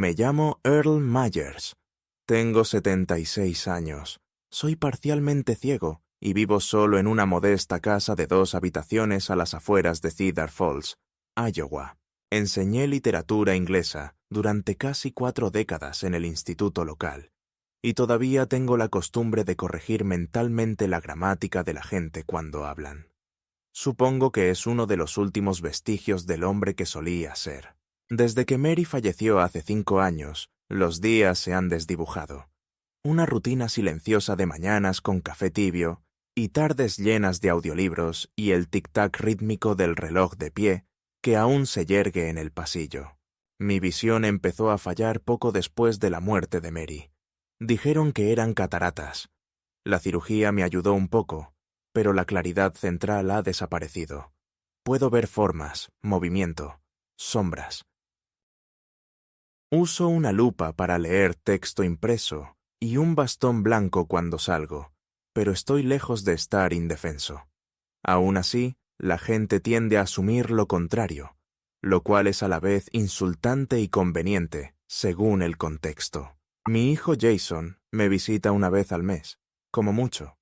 Me llamo Earl Myers. Tengo 76 años. Soy parcialmente ciego y vivo solo en una modesta casa de 2 habitaciones a las afueras de Cedar Falls, Iowa. Enseñé literatura inglesa durante casi 4 décadas en el instituto local, y todavía tengo la costumbre de corregir mentalmente la gramática de la gente cuando hablan. Supongo que es uno de los últimos vestigios del hombre que solía ser. Desde que Mary falleció hace 5 años, los días se han desdibujado. Una rutina silenciosa de mañanas con café tibio y tardes llenas de audiolibros y el tic-tac rítmico del reloj de pie que aún se yergue en el pasillo. Mi visión empezó a fallar poco después de la muerte de Mary. Dijeron que eran cataratas. La cirugía me ayudó un poco, pero la claridad central ha desaparecido. Puedo ver formas, movimiento, sombras. Uso una lupa para leer texto impreso y un bastón blanco cuando salgo, pero estoy lejos de estar indefenso. Aún así, la gente tiende a asumir lo contrario, lo cual es a la vez insultante y conveniente, según el contexto. Mi hijo Jason me visita una vez al mes, como mucho.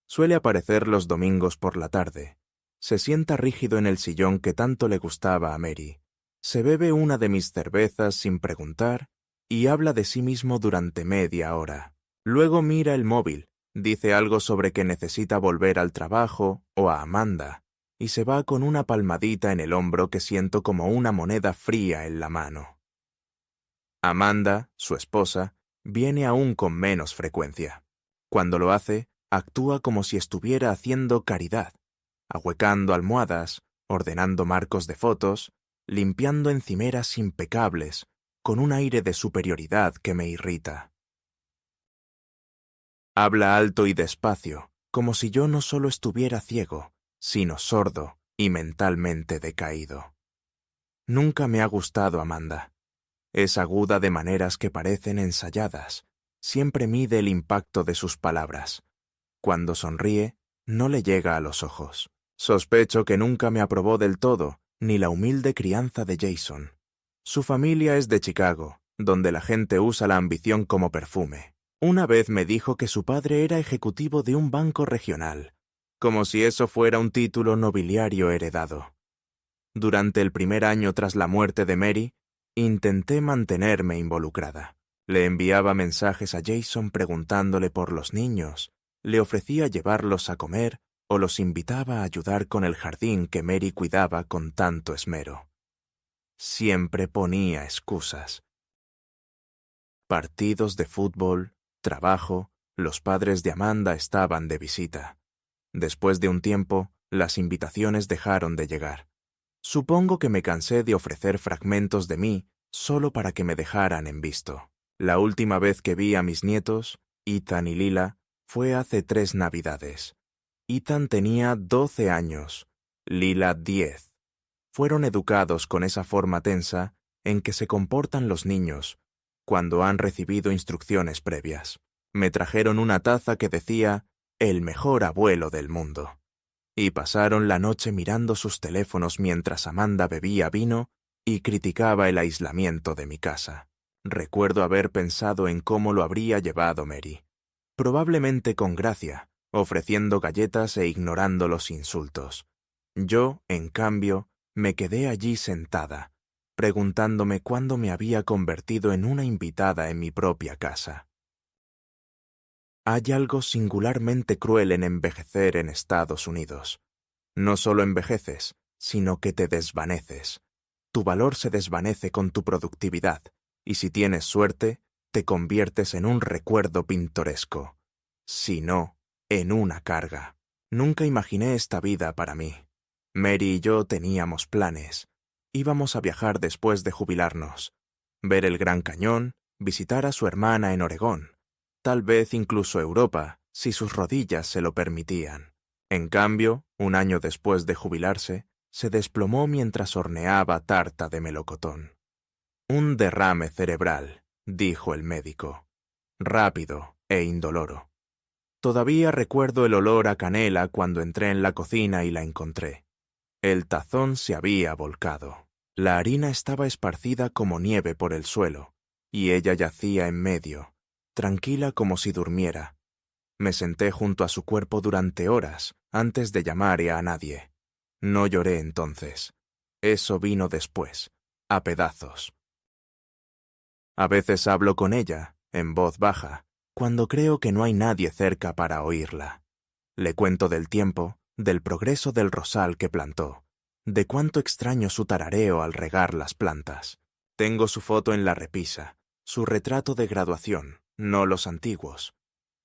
Suele aparecer los domingos por la tarde. Se sienta rígido en el sillón que tanto le gustaba a Mary. Se bebe una de mis cervezas sin preguntar y habla de sí mismo durante media hora. Luego mira el móvil, dice algo sobre que necesita volver al trabajo o a Amanda, y se va con una palmadita en el hombro que siento como una moneda fría en la mano. Amanda, su esposa, viene aún con menos frecuencia. Cuando lo hace, actúa como si estuviera haciendo caridad, ahuecando almohadas, ordenando marcos de fotos, limpiando encimeras impecables, con un aire de superioridad que me irrita. Habla alto y despacio, como si yo no solo estuviera ciego, sino sordo y mentalmente decaído. Nunca me ha gustado Amanda. Es aguda de maneras que parecen ensayadas. Siempre mide el impacto de sus palabras. Cuando sonríe, no le llega a los ojos. Sospecho que nunca me aprobó del todo, ni la humilde crianza de Jason. Su familia es de Chicago, donde la gente usa la ambición como perfume. Una vez me dijo que su padre era ejecutivo de un banco regional, como si eso fuera un título nobiliario heredado. Durante el primer año tras la muerte de Mary, intenté mantenerme involucrada. Le enviaba mensajes a Jason preguntándole por los niños, le ofrecía llevarlos a comer o los invitaba a ayudar con el jardín que Mary cuidaba con tanto esmero. Siempre ponía excusas. Partidos de fútbol, trabajo, los padres de Amanda estaban de visita. Después de un tiempo, las invitaciones dejaron de llegar. Supongo que me cansé de ofrecer fragmentos de mí solo para que me dejaran en visto. La última vez que vi a mis nietos, Ethan y Lila, fue hace 3 Navidades. Ethan tenía 12 años, Lila 10. Fueron educados con esa forma tensa en que se comportan los niños cuando han recibido instrucciones previas. Me trajeron una taza que decía «El mejor abuelo del mundo». Y pasaron la noche mirando sus teléfonos mientras Amanda bebía vino y criticaba el aislamiento de mi casa. Recuerdo haber pensado en cómo lo habría llevado Mary. Probablemente con gracia, ofreciendo galletas e ignorando los insultos. Yo, en cambio, me quedé allí sentada, preguntándome cuándo me había convertido en una invitada en mi propia casa. Hay algo singularmente cruel en envejecer en Estados Unidos. No solo envejeces, sino que te desvaneces. Tu valor se desvanece con tu productividad, y si tienes suerte, te conviertes en un recuerdo pintoresco. Si no, en una carga. Nunca imaginé esta vida para mí. Mary y yo teníamos planes. Íbamos a viajar después de jubilarnos, ver el Gran Cañón, visitar a su hermana en Oregón, tal vez incluso Europa, si sus rodillas se lo permitían. En cambio, un año después de jubilarse, se desplomó mientras horneaba tarta de melocotón. Un derrame cerebral, dijo el médico. Rápido e indoloro. Todavía recuerdo el olor a canela cuando entré en la cocina y la encontré. El tazón se había volcado. La harina estaba esparcida como nieve por el suelo, y ella yacía en medio, tranquila como si durmiera. Me senté junto a su cuerpo durante horas antes de llamar a nadie. No lloré entonces. Eso vino después, a pedazos. A veces hablo con ella, en voz baja, cuando creo que no hay nadie cerca para oírla. Le cuento del tiempo, del progreso del rosal que plantó, de cuánto extraño su tarareo al regar las plantas. Tengo su foto en la repisa, su retrato de graduación, no los antiguos.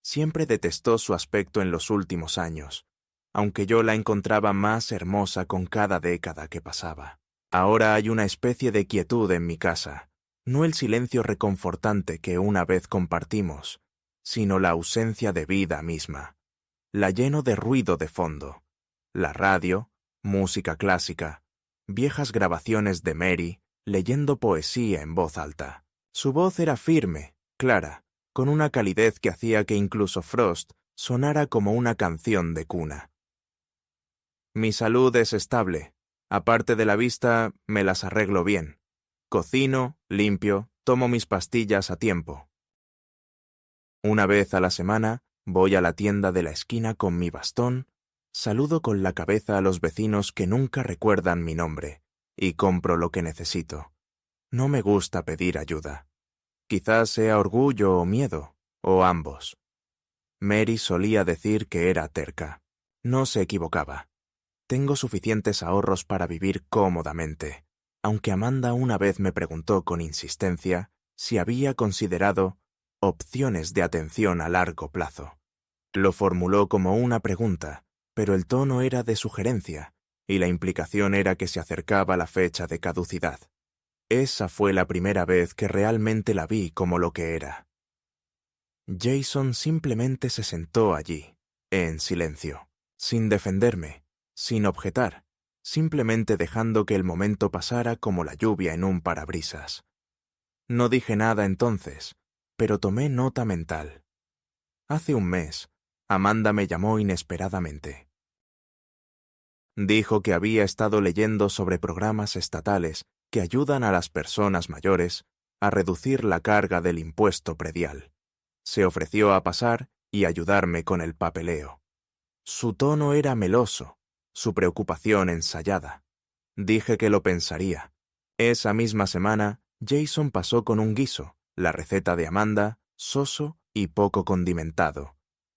Siempre detestó su aspecto en los últimos años, aunque yo la encontraba más hermosa con cada década que pasaba. Ahora hay una especie de quietud en mi casa, no el silencio reconfortante que una vez compartimos, sino la ausencia de vida misma. La lleno de ruido de fondo. La radio, música clásica, viejas grabaciones de Mary, leyendo poesía en voz alta. Su voz era firme, clara, con una calidez que hacía que incluso Frost sonara como una canción de cuna. Mi salud es estable. Aparte de la vista, me las arreglo bien. Cocino, limpio, tomo mis pastillas a tiempo. Una vez a la semana, voy a la tienda de la esquina con mi bastón, saludo con la cabeza a los vecinos que nunca recuerdan mi nombre, y compro lo que necesito. No me gusta pedir ayuda. Quizás sea orgullo o miedo, o ambos. Mary solía decir que era terca. No se equivocaba. Tengo suficientes ahorros para vivir cómodamente, aunque Amanda una vez me preguntó con insistencia si había considerado opciones de atención a largo plazo. Lo formuló como una pregunta, pero el tono era de sugerencia, y la implicación era que se acercaba la fecha de caducidad. Esa fue la primera vez que realmente la vi como lo que era. Jason simplemente se sentó allí, en silencio, sin defenderme, sin objetar, simplemente dejando que el momento pasara como la lluvia en un parabrisas. No dije nada entonces, pero tomé nota mental. Hace un mes, Amanda me llamó inesperadamente. Dijo que había estado leyendo sobre programas estatales que ayudan a las personas mayores a reducir la carga del impuesto predial. Se ofreció a pasar y ayudarme con el papeleo. Su tono era meloso, su preocupación ensayada. Dije que lo pensaría. Esa misma semana, Jason pasó con un guiso, la receta de Amanda, soso y poco condimentado.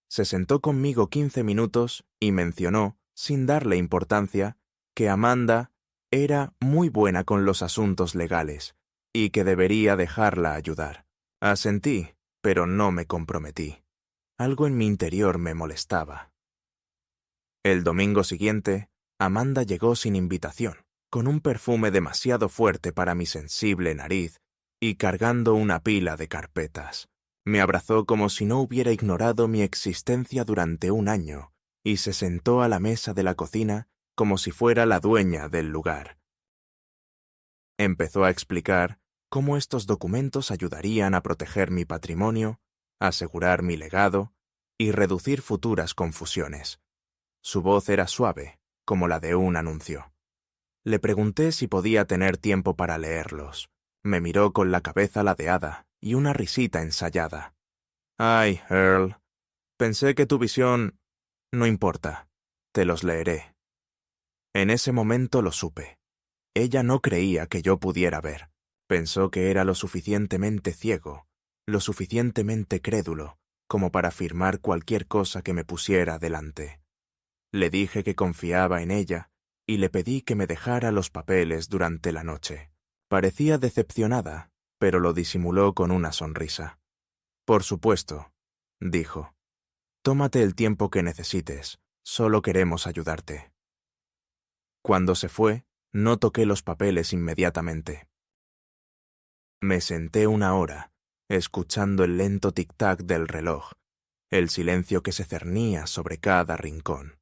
Se sentó conmigo 15 minutos y mencionó, sin darle importancia, que Amanda era muy buena con los asuntos legales y que debería dejarla ayudar. Asentí, pero no me comprometí. Algo en mi interior me molestaba. El domingo siguiente, Amanda llegó sin invitación, con un perfume demasiado fuerte para mi sensible nariz y cargando una pila de carpetas. Me abrazó como si no hubiera ignorado mi existencia durante un año y se sentó a la mesa de la cocina como si fuera la dueña del lugar. Empezó a explicar cómo estos documentos ayudarían a proteger mi patrimonio, asegurar mi legado y reducir futuras confusiones. Su voz era suave, como la de un anuncio. Le pregunté si podía tener tiempo para leerlos. Me miró con la cabeza ladeada y una risita ensayada. «Ay, Earl, pensé que tu visión... No importa, te los leeré». En ese momento lo supe. Ella no creía que yo pudiera ver. Pensó que era lo suficientemente ciego, lo suficientemente crédulo, como para afirmar cualquier cosa que me pusiera delante. Le dije que confiaba en ella y le pedí que me dejara los papeles durante la noche. Parecía decepcionada, pero lo disimuló con una sonrisa. «Por supuesto», dijo. «Tómate el tiempo que necesites, solo queremos ayudarte». Cuando se fue, no toqué los papeles inmediatamente. Me senté una hora, escuchando el lento tic-tac del reloj, el silencio que se cernía sobre cada rincón.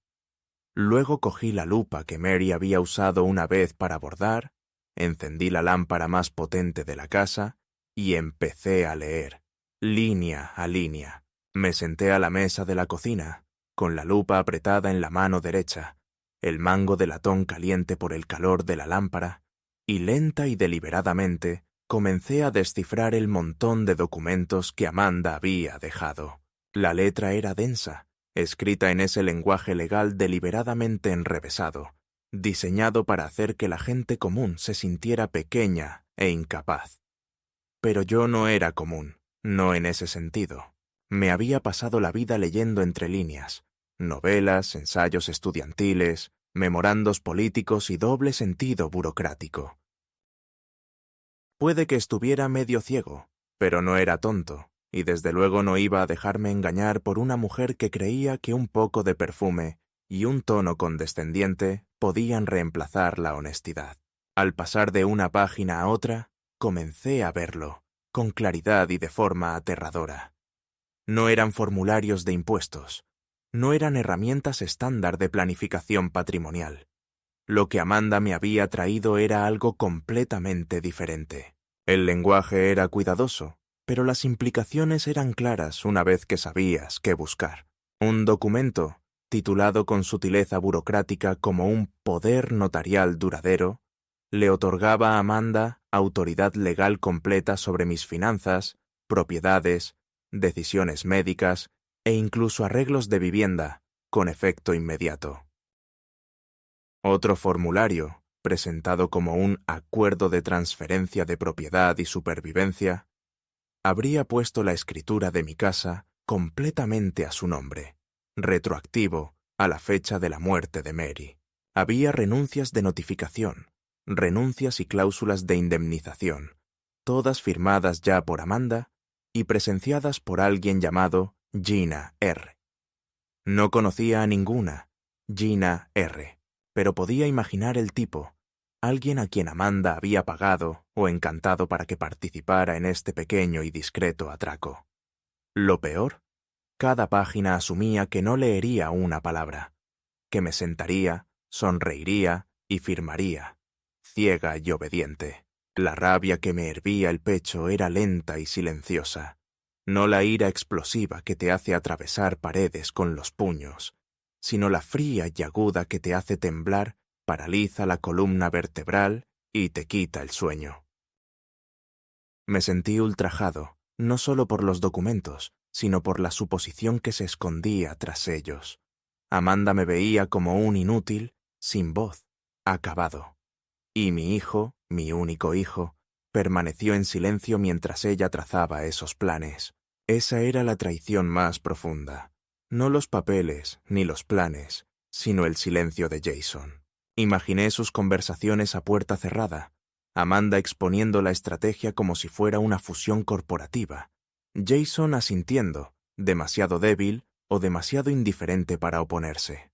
Luego cogí la lupa que Mary había usado una vez para bordar, encendí la lámpara más potente de la casa y empecé a leer, línea a línea. Me senté a la mesa de la cocina, con la lupa apretada en la mano derecha, el mango de latón caliente por el calor de la lámpara, y lenta y deliberadamente Comencé a descifrar el montón de documentos que Amanda había dejado. La letra era densa, escrita en ese lenguaje legal deliberadamente enrevesado, diseñado para hacer que la gente común se sintiera pequeña e incapaz. Pero yo no era común, no en ese sentido. Me había pasado la vida leyendo entre líneas, novelas, ensayos estudiantiles, memorandos políticos y doble sentido burocrático. Puede que estuviera medio ciego, pero no era tonto, y desde luego no iba a dejarme engañar por una mujer que creía que un poco de perfume y un tono condescendiente podían reemplazar la honestidad. Al pasar de una página a otra, comencé a verlo, con claridad y de forma aterradora. No eran formularios de impuestos, no eran herramientas estándar de planificación patrimonial. Lo que Amanda me había traído era algo completamente diferente. El lenguaje era cuidadoso, pero las implicaciones eran claras una vez que sabías qué buscar. Un documento, titulado con sutileza burocrática como un poder notarial duradero, le otorgaba a Amanda autoridad legal completa sobre mis finanzas, propiedades, decisiones médicas e incluso arreglos de vivienda, con efecto inmediato. Otro formulario, presentado como un acuerdo de transferencia de propiedad y supervivencia, habría puesto la escritura de mi casa completamente a su nombre, retroactivo a la fecha de la muerte de Mary. Había renuncias de notificación, renuncias y cláusulas de indemnización, todas firmadas ya por Amanda y presenciadas por alguien llamado Gina R. No conocía a ninguna Gina R., pero podía imaginar el tipo, alguien a quien Amanda había pagado o encantado para que participara en este pequeño y discreto atraco. Lo peor, cada página asumía que no leería una palabra, que me sentaría, sonreiría y firmaría, ciega y obediente. La rabia que me hervía el pecho era lenta y silenciosa, no la ira explosiva que te hace atravesar paredes con los puños, sino la fría y aguda que te hace temblar, paraliza la columna vertebral y te quita el sueño. Me sentí ultrajado, no solo por los documentos, sino por la suposición que se escondía tras ellos. Amanda me veía como un inútil, sin voz, acabado. Y mi hijo, mi único hijo, permaneció en silencio mientras ella trazaba esos planes. Esa era la traición más profunda. No los papeles ni los planes, sino el silencio de Jason. Imaginé sus conversaciones a puerta cerrada, Amanda exponiendo la estrategia como si fuera una fusión corporativa, Jason asintiendo, demasiado débil o demasiado indiferente para oponerse.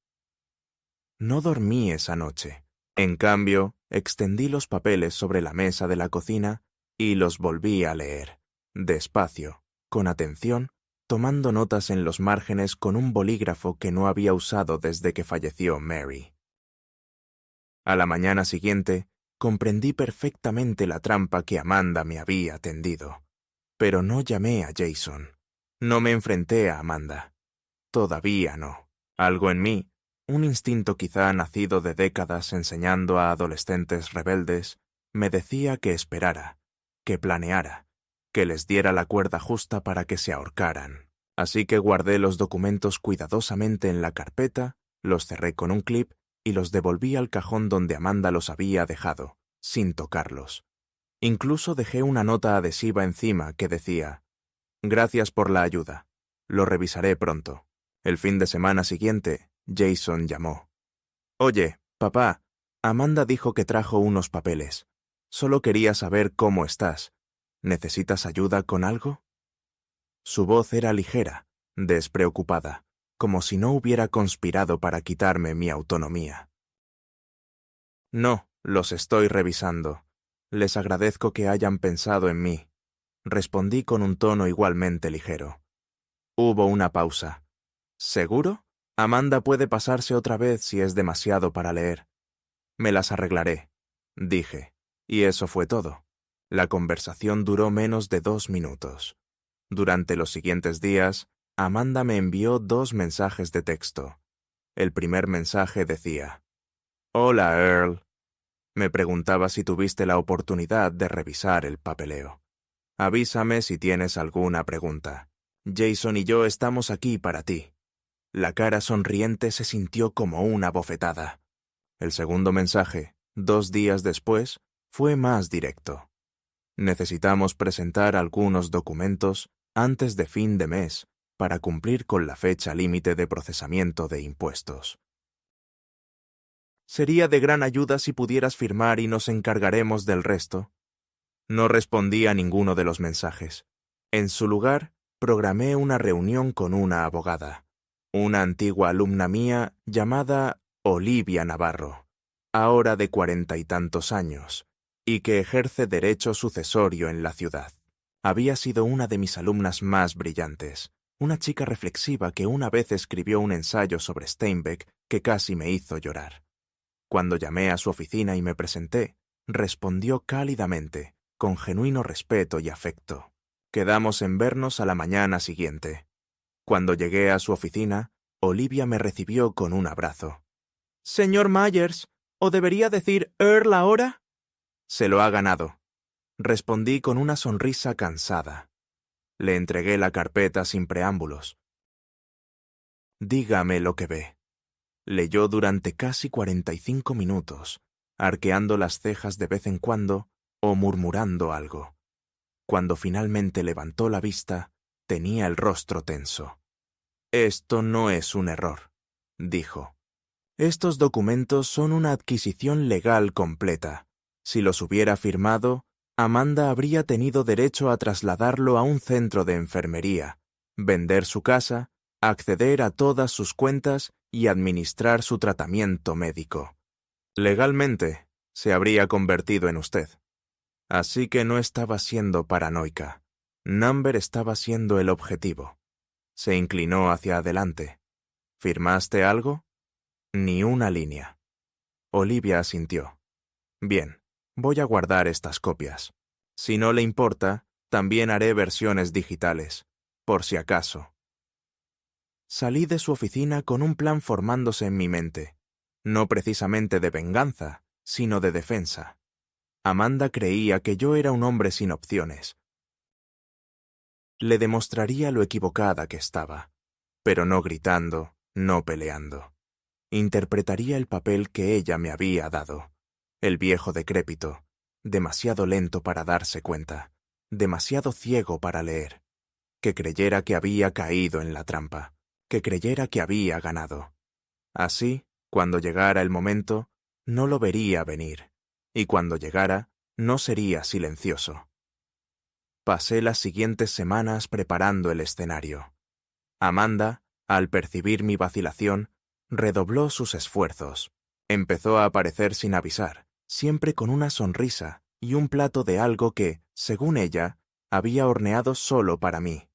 No dormí esa noche. En cambio, extendí los papeles sobre la mesa de la cocina y los volví a leer, despacio, con atención, tomando notas en los márgenes con un bolígrafo que no había usado desde que falleció Mary. A la mañana siguiente, comprendí perfectamente la trampa que Amanda me había tendido. Pero no llamé a Jason. No me enfrenté a Amanda. Todavía no. Algo en mí, un instinto quizá nacido de décadas enseñando a adolescentes rebeldes, me decía que esperara, que planeara, que les diera la cuerda justa para que se ahorcaran. Así que guardé los documentos cuidadosamente en la carpeta, los cerré con un clip y los devolví al cajón donde Amanda los había dejado, sin tocarlos. Incluso dejé una nota adhesiva encima que decía: «Gracias por la ayuda. Lo revisaré pronto». El fin de semana siguiente, Jason llamó. «Oye, papá, Amanda dijo que trajo unos papeles. Solo quería saber cómo estás. ¿Necesitas ayuda con algo?» Su voz era ligera, despreocupada, como si no hubiera conspirado para quitarme mi autonomía. «No, los estoy revisando. Les agradezco que hayan pensado en mí», respondí con un tono igualmente ligero. Hubo una pausa. «¿Seguro? Amanda puede pasarse otra vez si es demasiado para leer». «Me las arreglaré», dije, y eso fue todo. La conversación duró menos de 2 minutos. Durante los siguientes días, Amanda me envió 2 mensajes de texto. El primer mensaje decía: «Hola, Earl». Me preguntaba si tuviste la oportunidad de revisar el papeleo. Avísame si tienes alguna pregunta. Jason y yo estamos aquí para ti. La cara sonriente se sintió como una bofetada. El segundo mensaje, 2 días después, fue más directo. Necesitamos presentar algunos documentos antes de fin de mes para cumplir con la fecha límite de procesamiento de impuestos. Sería de gran ayuda si pudieras firmar y nos encargaremos del resto. No respondí a ninguno de los mensajes. En su lugar, programé una reunión con una abogada, una antigua alumna mía llamada Olivia Navarro, ahora de 40 y tantos años, y que ejerce derecho sucesorio en la ciudad. Había sido una de mis alumnas más brillantes, una chica reflexiva que una vez escribió un ensayo sobre Steinbeck que casi me hizo llorar. Cuando llamé a su oficina y me presenté, respondió cálidamente, con genuino respeto y afecto. Quedamos en vernos a la mañana siguiente. Cuando llegué a su oficina, Olivia me recibió con un abrazo. «Señor Myers, ¿o debería decir Earl ahora?» «Se lo ha ganado», respondí con una sonrisa cansada. Le entregué la carpeta sin preámbulos. «Dígame lo que ve». Leyó durante casi 45 minutos, arqueando las cejas de vez en cuando o murmurando algo. Cuando finalmente levantó la vista, tenía el rostro tenso. «Esto no es un error», dijo. «Estos documentos son una adquisición legal completa. Si los hubiera firmado, Amanda habría tenido derecho a trasladarlo a un centro de enfermería, vender su casa, acceder a todas sus cuentas y administrar su tratamiento médico. Legalmente, se habría convertido en usted. Así que no estaba siendo paranoica. Number estaba siendo el objetivo. Se inclinó hacia adelante. ¿Firmaste algo?» «Ni una línea». Olivia asintió. «Bien, voy a guardar estas copias. Si no le importa, también haré versiones digitales, por si acaso». Salí de su oficina con un plan formándose en mi mente, no precisamente de venganza, sino de defensa. Amanda creía que yo era un hombre sin opciones. Le demostraría lo equivocada que estaba, pero no gritando, no peleando. Interpretaría el papel que ella me había dado. El viejo decrépito, demasiado lento para darse cuenta, demasiado ciego para leer. Que creyera que había caído en la trampa, que creyera que había ganado. Así, cuando llegara el momento, no lo vería venir, y cuando llegara, no sería silencioso. Pasé las siguientes semanas preparando el escenario. Amanda, al percibir mi vacilación, redobló sus esfuerzos. Empezó a aparecer sin avisar, siempre con una sonrisa y un plato de algo que, según ella, había horneado solo para mí.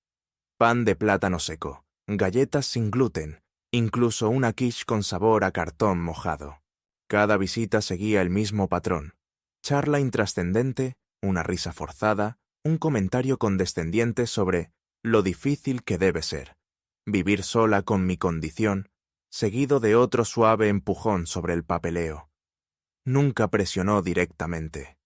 Pan de plátano seco, galletas sin gluten, incluso una quiche con sabor a cartón mojado. Cada visita seguía el mismo patrón. Charla intrascendente, una risa forzada, un comentario condescendiente sobre lo difícil que debe ser vivir sola con mi condición, seguido de otro suave empujón sobre el papeleo. Nunca presionó directamente.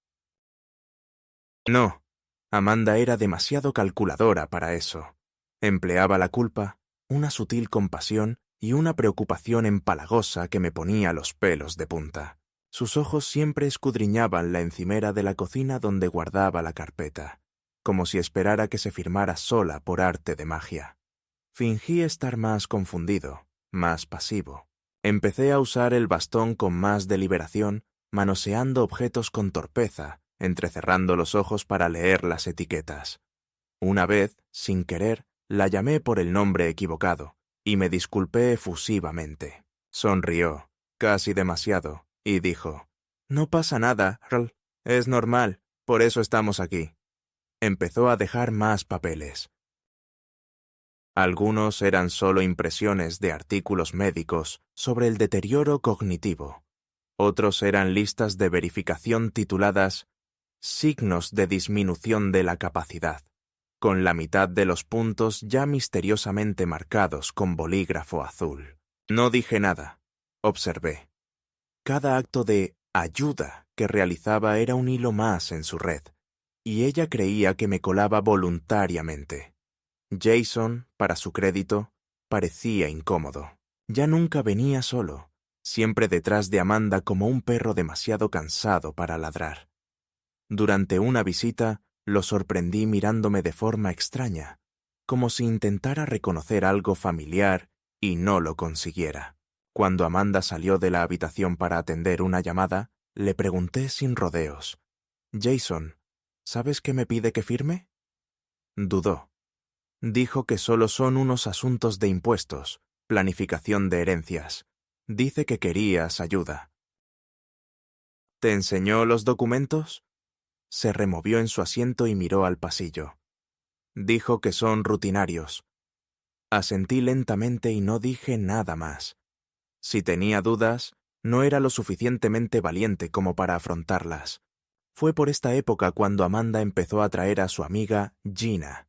No, Amanda era demasiado calculadora para eso. Empleaba la culpa, una sutil compasión y una preocupación empalagosa que me ponía los pelos de punta. Sus ojos siempre escudriñaban la encimera de la cocina donde guardaba la carpeta, como si esperara que se firmara sola por arte de magia. Fingí estar más confundido, más pasivo. Empecé a usar el bastón con más deliberación, manoseando objetos con torpeza, entrecerrando los ojos para leer las etiquetas. Una vez, sin querer, la llamé por el nombre equivocado, y me disculpé efusivamente. Sonrió, casi demasiado, y dijo, «No pasa nada, Earl. Es normal, por eso estamos aquí». Empezó a dejar más papeles. Algunos eran solo impresiones de artículos médicos sobre el deterioro cognitivo. Otros eran listas de verificación tituladas «Signos de disminución de la capacidad», con la mitad de los puntos ya misteriosamente marcados con bolígrafo azul. No dije nada. Observé. Cada acto de ayuda que realizaba era un hilo más en su red, y ella creía que me colaba voluntariamente. Jason, para su crédito, parecía incómodo. Ya nunca venía solo, siempre detrás de Amanda como un perro demasiado cansado para ladrar. Durante una visita, lo sorprendí mirándome de forma extraña, como si intentara reconocer algo familiar y no lo consiguiera. Cuando Amanda salió de la habitación para atender una llamada, le pregunté sin rodeos: «Jason, ¿sabes qué me pide que firme?» Dudó. Dijo que solo son unos asuntos de impuestos, planificación de herencias. Dice que querías ayuda. «¿Te enseñó los documentos?» Se removió en su asiento y miró al pasillo. Dijo que son rutinarios. Asentí lentamente y no dije nada más. Si tenía dudas, no era lo suficientemente valiente como para afrontarlas. Fue por esta época cuando Amanda empezó a traer a su amiga Gina,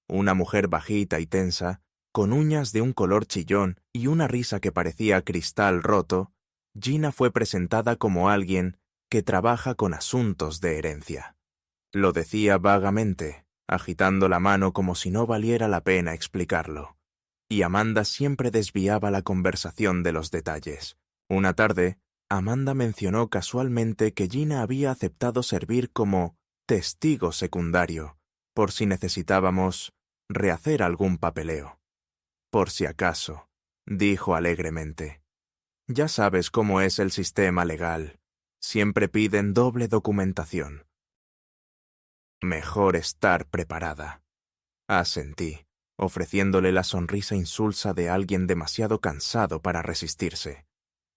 una mujer bajita y tensa, con uñas de un color chillón y una risa que parecía cristal roto. Gina fue presentada como alguien que trabaja con asuntos de herencia. Lo decía vagamente, agitando la mano como si no valiera la pena explicarlo. Y Amanda siempre desviaba la conversación de los detalles. Una tarde, Amanda mencionó casualmente que Gina había aceptado servir como testigo secundario, por si necesitábamos rehacer algún papeleo. «Por si acaso», dijo alegremente. «Ya sabes cómo es el sistema legal. Siempre piden doble documentación». «Mejor estar preparada», asentí, ofreciéndole la sonrisa insulsa de alguien demasiado cansado para resistirse.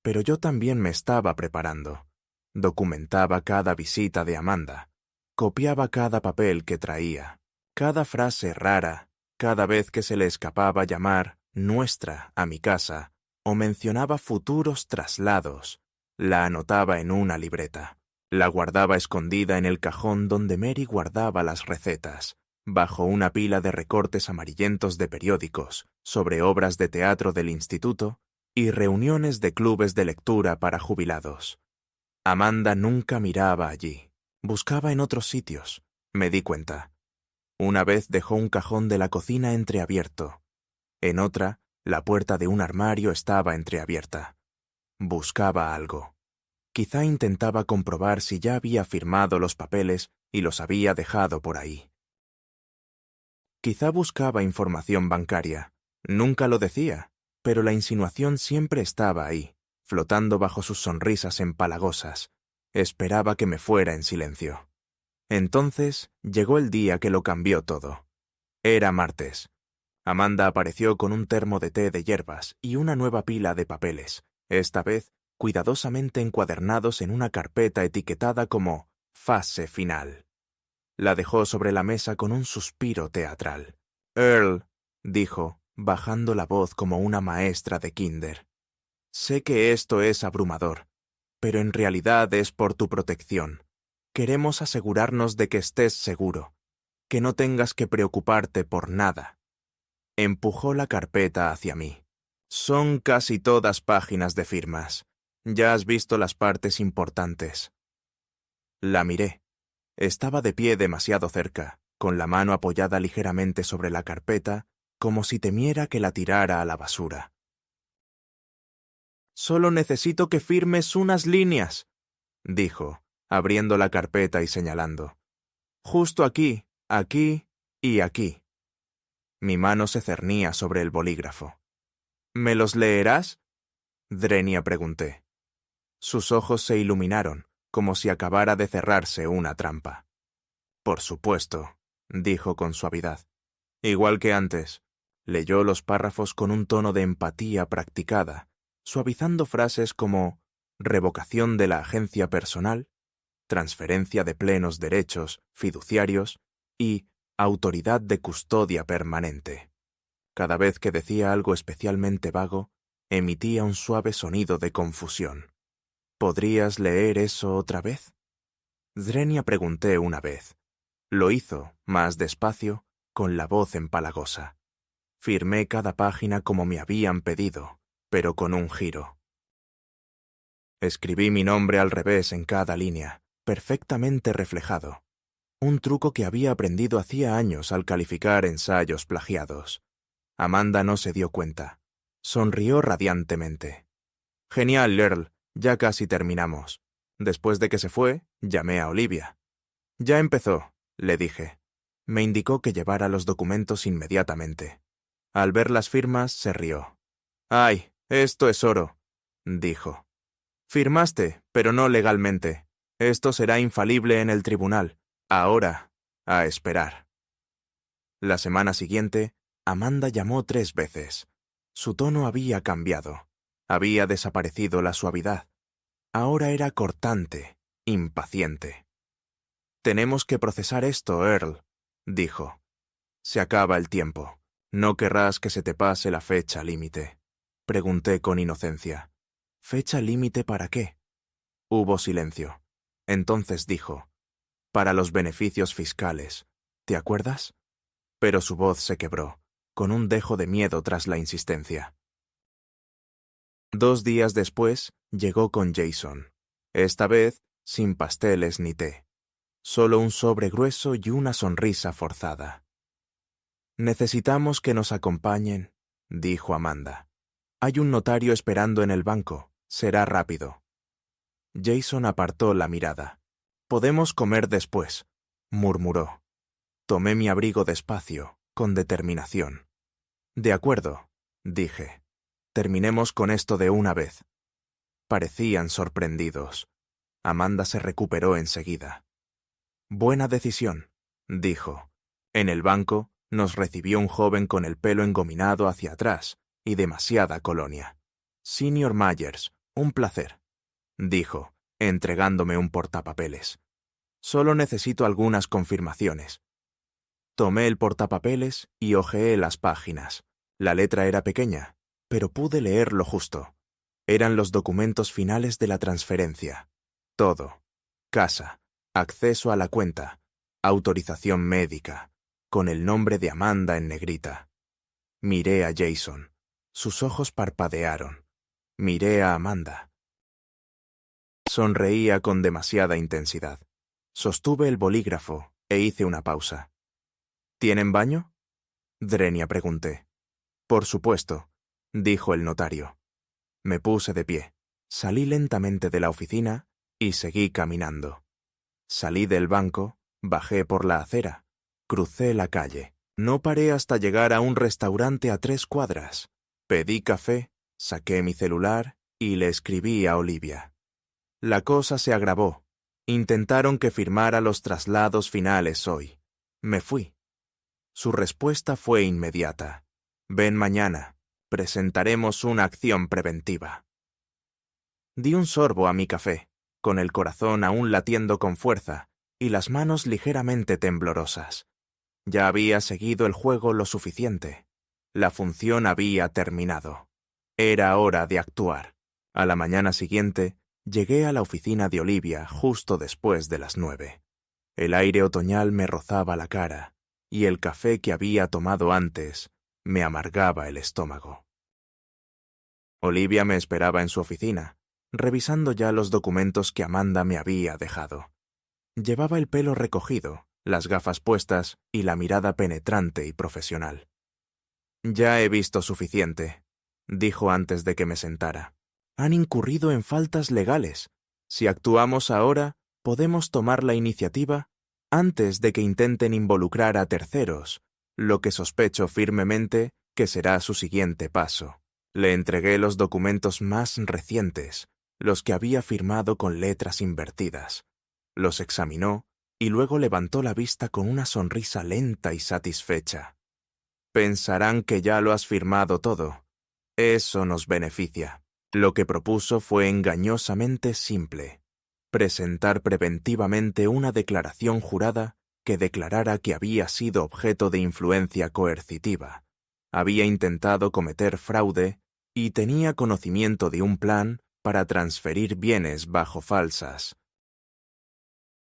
Pero yo también me estaba preparando. Documentaba cada visita de Amanda. Copiaba cada papel que traía. Cada frase rara, cada vez que se le escapaba llamar «nuestra» a mi casa, o mencionaba futuros traslados, la anotaba en una libreta. La guardaba escondida en el cajón donde Mary guardaba las recetas, bajo una pila de recortes amarillentos de periódicos, sobre obras de teatro del instituto y reuniones de clubes de lectura para jubilados. Amanda nunca miraba allí. Buscaba en otros sitios, me di cuenta. Una vez dejó un cajón de la cocina entreabierto. En otra, la puerta de un armario estaba entreabierta. Buscaba algo. Quizá intentaba comprobar si ya había firmado los papeles y los había dejado por ahí. Quizá buscaba información bancaria. Nunca lo decía, pero la insinuación siempre estaba ahí, flotando bajo sus sonrisas empalagosas. Esperaba que me fuera en silencio. Entonces llegó el día que lo cambió todo. Era martes. Amanda apareció con un termo de té de hierbas y una nueva pila de papeles, esta vez cuidadosamente encuadernados en una carpeta etiquetada como «Fase final». La dejó sobre la mesa con un suspiro teatral. «Earl», dijo, bajando la voz como una maestra de kinder. «Sé que esto es abrumador, pero en realidad es por tu protección. Queremos asegurarnos de que estés seguro, que no tengas que preocuparte por nada». Empujó la carpeta hacia mí. «Son casi todas páginas de firmas. Ya has visto las partes importantes». La miré. Estaba de pie demasiado cerca, con la mano apoyada ligeramente sobre la carpeta, como si temiera que la tirara a la basura. «Solo necesito que firmes unas líneas», dijo, abriendo la carpeta y señalando. «Justo aquí, aquí y aquí». Mi mano se cernía sobre el bolígrafo. «¿Me los leerás?», Drenia pregunté. Sus ojos se iluminaron, como si acabara de cerrarse una trampa. «Por supuesto», dijo con suavidad. Igual que antes, leyó los párrafos con un tono de empatía practicada, suavizando frases como revocación de la agencia personal, transferencia de plenos derechos fiduciarios y autoridad de custodia permanente. Cada vez que decía algo especialmente vago, emitía un suave sonido de confusión. «¿Podrías leer eso otra vez?», Drenia pregunté una vez. Lo hizo, más despacio, con la voz empalagosa. Firmé cada página como me habían pedido, pero con un giro. Escribí mi nombre al revés en cada línea, perfectamente reflejado. Un truco que había aprendido hacía años al calificar ensayos plagiados. Amanda no se dio cuenta. Sonrió radiantemente. Genial, Earl. Ya casi terminamos. Después de que se fue, llamé a Olivia. Ya empezó, le dije. Me indicó que llevara los documentos inmediatamente. Al ver las firmas, se rió. «Ay, esto es oro», dijo. «Firmaste, pero no legalmente. Esto será infalible en el tribunal. Ahora, a esperar». La semana siguiente, Amanda llamó 3 veces. Su tono había cambiado. Había desaparecido la suavidad. Ahora era cortante, impaciente. «Tenemos que procesar esto, Earl», dijo. «Se acaba el tiempo. ¿No querrás que se te pase la fecha límite?», pregunté con inocencia. «¿Fecha límite para qué?». Hubo silencio. Entonces dijo: «Para los beneficios fiscales. ¿Te acuerdas?». Pero su voz se quebró, con un dejo de miedo tras la insistencia. 2 días después, llegó con Jason. Esta vez, sin pasteles ni té. Solo un sobre grueso y una sonrisa forzada. «Necesitamos que nos acompañen», dijo Amanda. «Hay un notario esperando en el banco. Será rápido». Jason apartó la mirada. «Podemos comer después», murmuró. Tomé mi abrigo despacio, con determinación. «De acuerdo», dije. «Terminemos con esto de una vez». Parecían sorprendidos. Amanda se recuperó enseguida. «Buena decisión», dijo. En el banco nos recibió un joven con el pelo engominado hacia atrás y demasiada colonia. «Senior Myers, un placer», dijo, entregándome un portapapeles. «Solo necesito algunas confirmaciones». Tomé el portapapeles y hojeé las páginas. La letra era pequeña, pero pude leer lo justo. Eran los documentos finales de la transferencia. Todo. Casa, acceso a la cuenta, autorización médica, con el nombre de Amanda en negrita. Miré a Jason. Sus ojos parpadearon. Miré a Amanda. Sonreía con demasiada intensidad. Sostuve el bolígrafo e hice una pausa. «¿Tienen baño?», Drenia pregunté. «Por supuesto», dijo el notario. Me puse de pie. Salí lentamente de la oficina y seguí caminando. Salí del banco, bajé por la acera, crucé la calle. No paré hasta llegar a un restaurante a 3 cuadras. Pedí café, saqué mi celular y le escribí a Olivia. La cosa se agravó. Intentaron que firmara los traslados finales hoy. Me fui. Su respuesta fue inmediata. «Ven mañana. Presentaremos una acción preventiva». Di un sorbo a mi café, con el corazón aún latiendo con fuerza y las manos ligeramente temblorosas. Ya había seguido el juego lo suficiente. La función había terminado. Era hora de actuar. A la mañana siguiente, llegué a la oficina de Olivia justo después de las 9. El aire otoñal me rozaba la cara, y el café que había tomado antes me amargaba el estómago. Olivia me esperaba en su oficina, revisando ya los documentos que Amanda me había dejado. Llevaba el pelo recogido, las gafas puestas y la mirada penetrante y profesional. «Ya he visto suficiente», dijo antes de que me sentara. «Han incurrido en faltas legales. Si actuamos ahora, podemos tomar la iniciativa antes de que intenten involucrar a terceros, lo que sospecho firmemente que será su siguiente paso». Le entregué los documentos más recientes, los que había firmado con letras invertidas. Los examinó y luego levantó la vista con una sonrisa lenta y satisfecha. «Pensarán que ya lo has firmado todo. Eso nos beneficia». Lo que propuso fue engañosamente simple: presentar preventivamente una declaración jurada que declarara que había sido objeto de influencia coercitiva, había intentado cometer fraude y tenía conocimiento de un plan para transferir bienes bajo falsas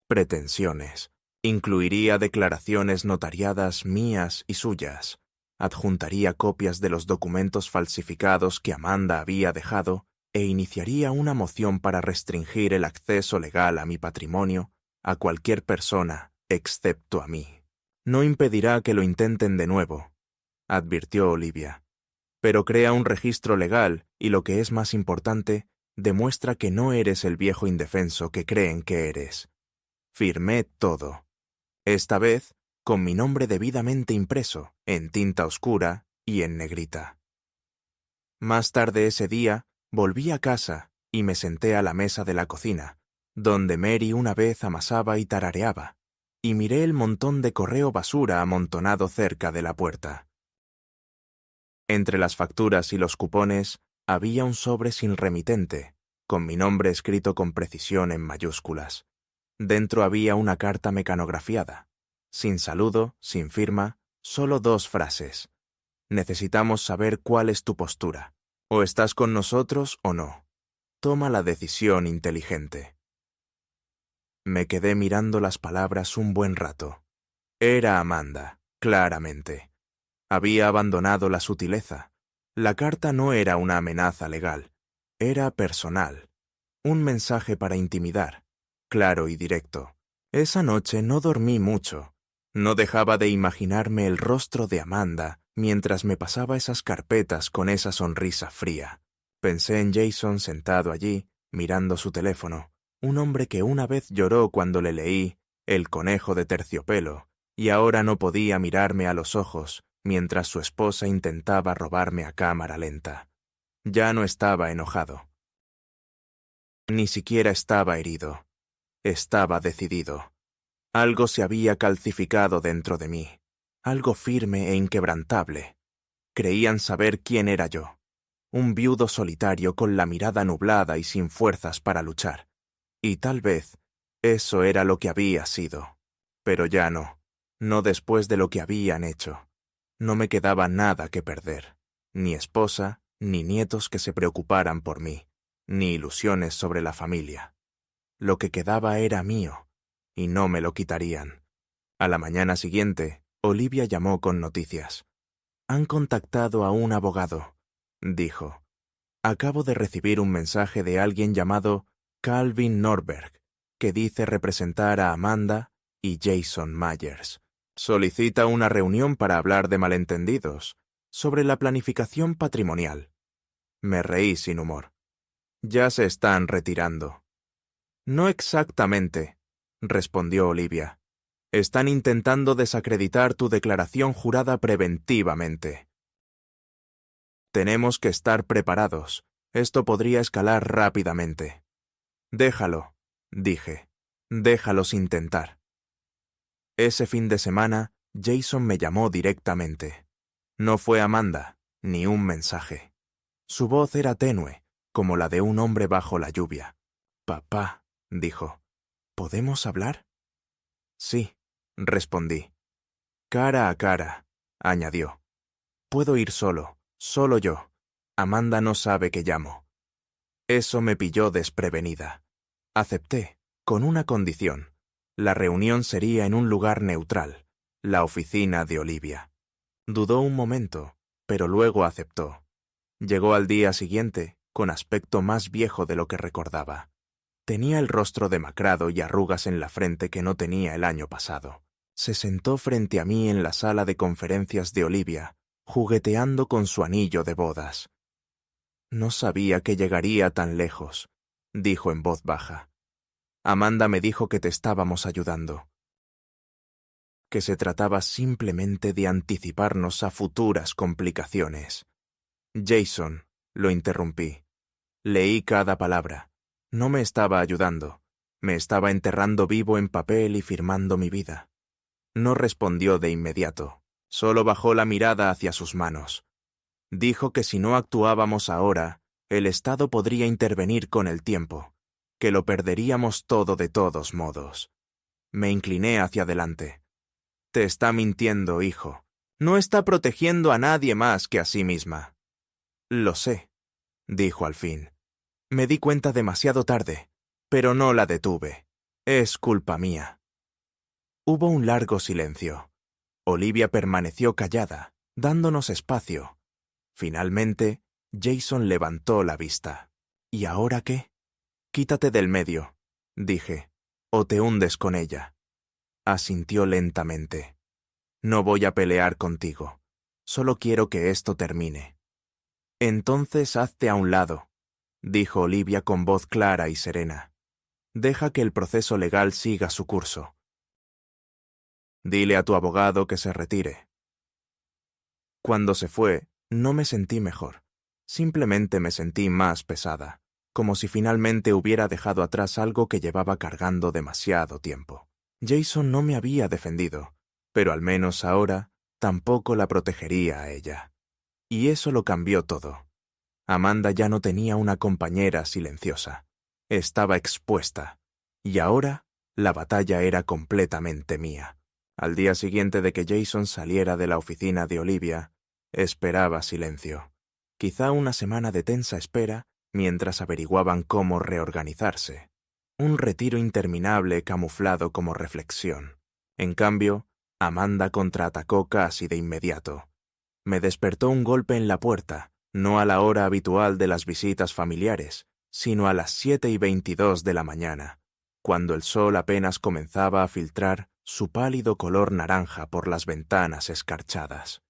pretensiones. Incluiría declaraciones notariadas mías y suyas. Adjuntaría copias de los documentos falsificados que Amanda había dejado e iniciaría una moción para restringir el acceso legal a mi patrimonio a cualquier persona, excepto a mí. No impedirá que lo intenten de nuevo, advirtió Olivia. Pero crea un registro legal y, lo que es más importante, demuestra que no eres el viejo indefenso que creen que eres. Firmé todo. Esta vez, con mi nombre debidamente impreso, en tinta oscura y en negrita. Más tarde ese día, volví a casa y me senté a la mesa de la cocina, donde Mary una vez amasaba y tarareaba, y miré el montón de correo basura amontonado cerca de la puerta. Entre las facturas y los cupones había un sobre sin remitente, con mi nombre escrito con precisión en mayúsculas. Dentro había una carta mecanografiada, sin saludo, sin firma, solo 2 frases. Necesitamos saber cuál es tu postura. O estás con nosotros o no. Toma la decisión inteligente. Me quedé mirando las palabras un buen rato. Era Amanda, claramente. Había abandonado la sutileza. La carta no era una amenaza legal. Era personal. Un mensaje para intimidar, claro y directo. Esa noche no dormí mucho. No dejaba de imaginarme el rostro de Amanda mientras me pasaba esas carpetas con esa sonrisa fría. Pensé en Jason sentado allí, mirando su teléfono, un hombre que una vez lloró cuando le leí El conejo de terciopelo, y ahora no podía mirarme a los ojos mientras su esposa intentaba robarme a cámara lenta. Ya no estaba enojado. Ni siquiera estaba herido. Estaba decidido. Algo se había calcificado dentro de mí, algo firme e inquebrantable. Creían saber quién era yo, un viudo solitario con la mirada nublada y sin fuerzas para luchar. Y tal vez eso era lo que había sido. Pero ya no, no después de lo que habían hecho. No me quedaba nada que perder, ni esposa, ni nietos que se preocuparan por mí, ni ilusiones sobre la familia. Lo que quedaba era mío, y no me lo quitarían. A la mañana siguiente, Olivia llamó con noticias. Han contactado a un abogado, dijo. Acabo de recibir un mensaje de alguien llamado Calvin Norberg, que dice representar a Amanda y Jason Myers. Solicita una reunión para hablar de malentendidos, sobre la planificación patrimonial. Me reí sin humor. Ya se están retirando. No exactamente, respondió Olivia. Están intentando desacreditar tu declaración jurada preventivamente. Tenemos que estar preparados. Esto podría escalar rápidamente. Déjalo, dije. Déjalos intentar. Ese fin de semana, Jason me llamó directamente. No fue Amanda, ni un mensaje. Su voz era tenue, como la de un hombre bajo la lluvia. Papá, dijo, ¿podemos hablar? Sí, respondí. Cara a cara, añadió. Puedo ir solo, solo yo. Amanda no sabe que llamo. Eso me pilló desprevenida. Acepté, con una condición. La reunión sería en un lugar neutral, la oficina de Olivia. Dudó un momento, pero luego aceptó. Llegó al día siguiente, con aspecto más viejo de lo que recordaba. Tenía el rostro demacrado y arrugas en la frente que no tenía el año pasado. Se sentó frente a mí en la sala de conferencias de Olivia, jugueteando con su anillo de bodas. No sabía que llegaría tan lejos, dijo en voz baja. Amanda me dijo que te estábamos ayudando, que se trataba simplemente de anticiparnos a futuras complicaciones. Jason, lo interrumpí. Leí cada palabra. No me estaba ayudando. Me estaba enterrando vivo en papel y firmando mi vida. No respondió de inmediato. Solo bajó la mirada hacia sus manos. Dijo que si no actuábamos ahora, el Estado podría intervenir con el tiempo, que lo perderíamos todo de todos modos. Me incliné hacia adelante. Te está mintiendo, hijo. No está protegiendo a nadie más que a sí misma. Lo sé, dijo al fin. Me di cuenta demasiado tarde, pero no la detuve. Es culpa mía. Hubo un largo silencio. Olivia permaneció callada, dándonos espacio. Finalmente, Jason levantó la vista. ¿Y ahora qué? Quítate del medio, dije, o te hundes con ella. Asintió lentamente. No voy a pelear contigo. Solo quiero que esto termine. Entonces hazte a un lado, dijo Olivia con voz clara y serena. Deja que el proceso legal siga su curso. Dile a tu abogado que se retire. Cuando se fue, no me sentí mejor. Simplemente me sentí más pesada, como si finalmente hubiera dejado atrás algo que llevaba cargando demasiado tiempo. Jason no me había defendido, pero al menos ahora tampoco la protegería a ella. Y eso lo cambió todo. Amanda ya no tenía una compañera silenciosa. Estaba expuesta. Y ahora la batalla era completamente mía. Al día siguiente de que Jason saliera de la oficina de Olivia, esperaba silencio. Quizá una semana de tensa espera mientras averiguaban cómo reorganizarse. Un retiro interminable camuflado como reflexión. En cambio, Amanda contraatacó casi de inmediato. Me despertó un golpe en la puerta, no a la hora habitual de las visitas familiares, sino a las 7:22 de la mañana, cuando el sol apenas comenzaba a filtrar su pálido color naranja por las ventanas escarchadas.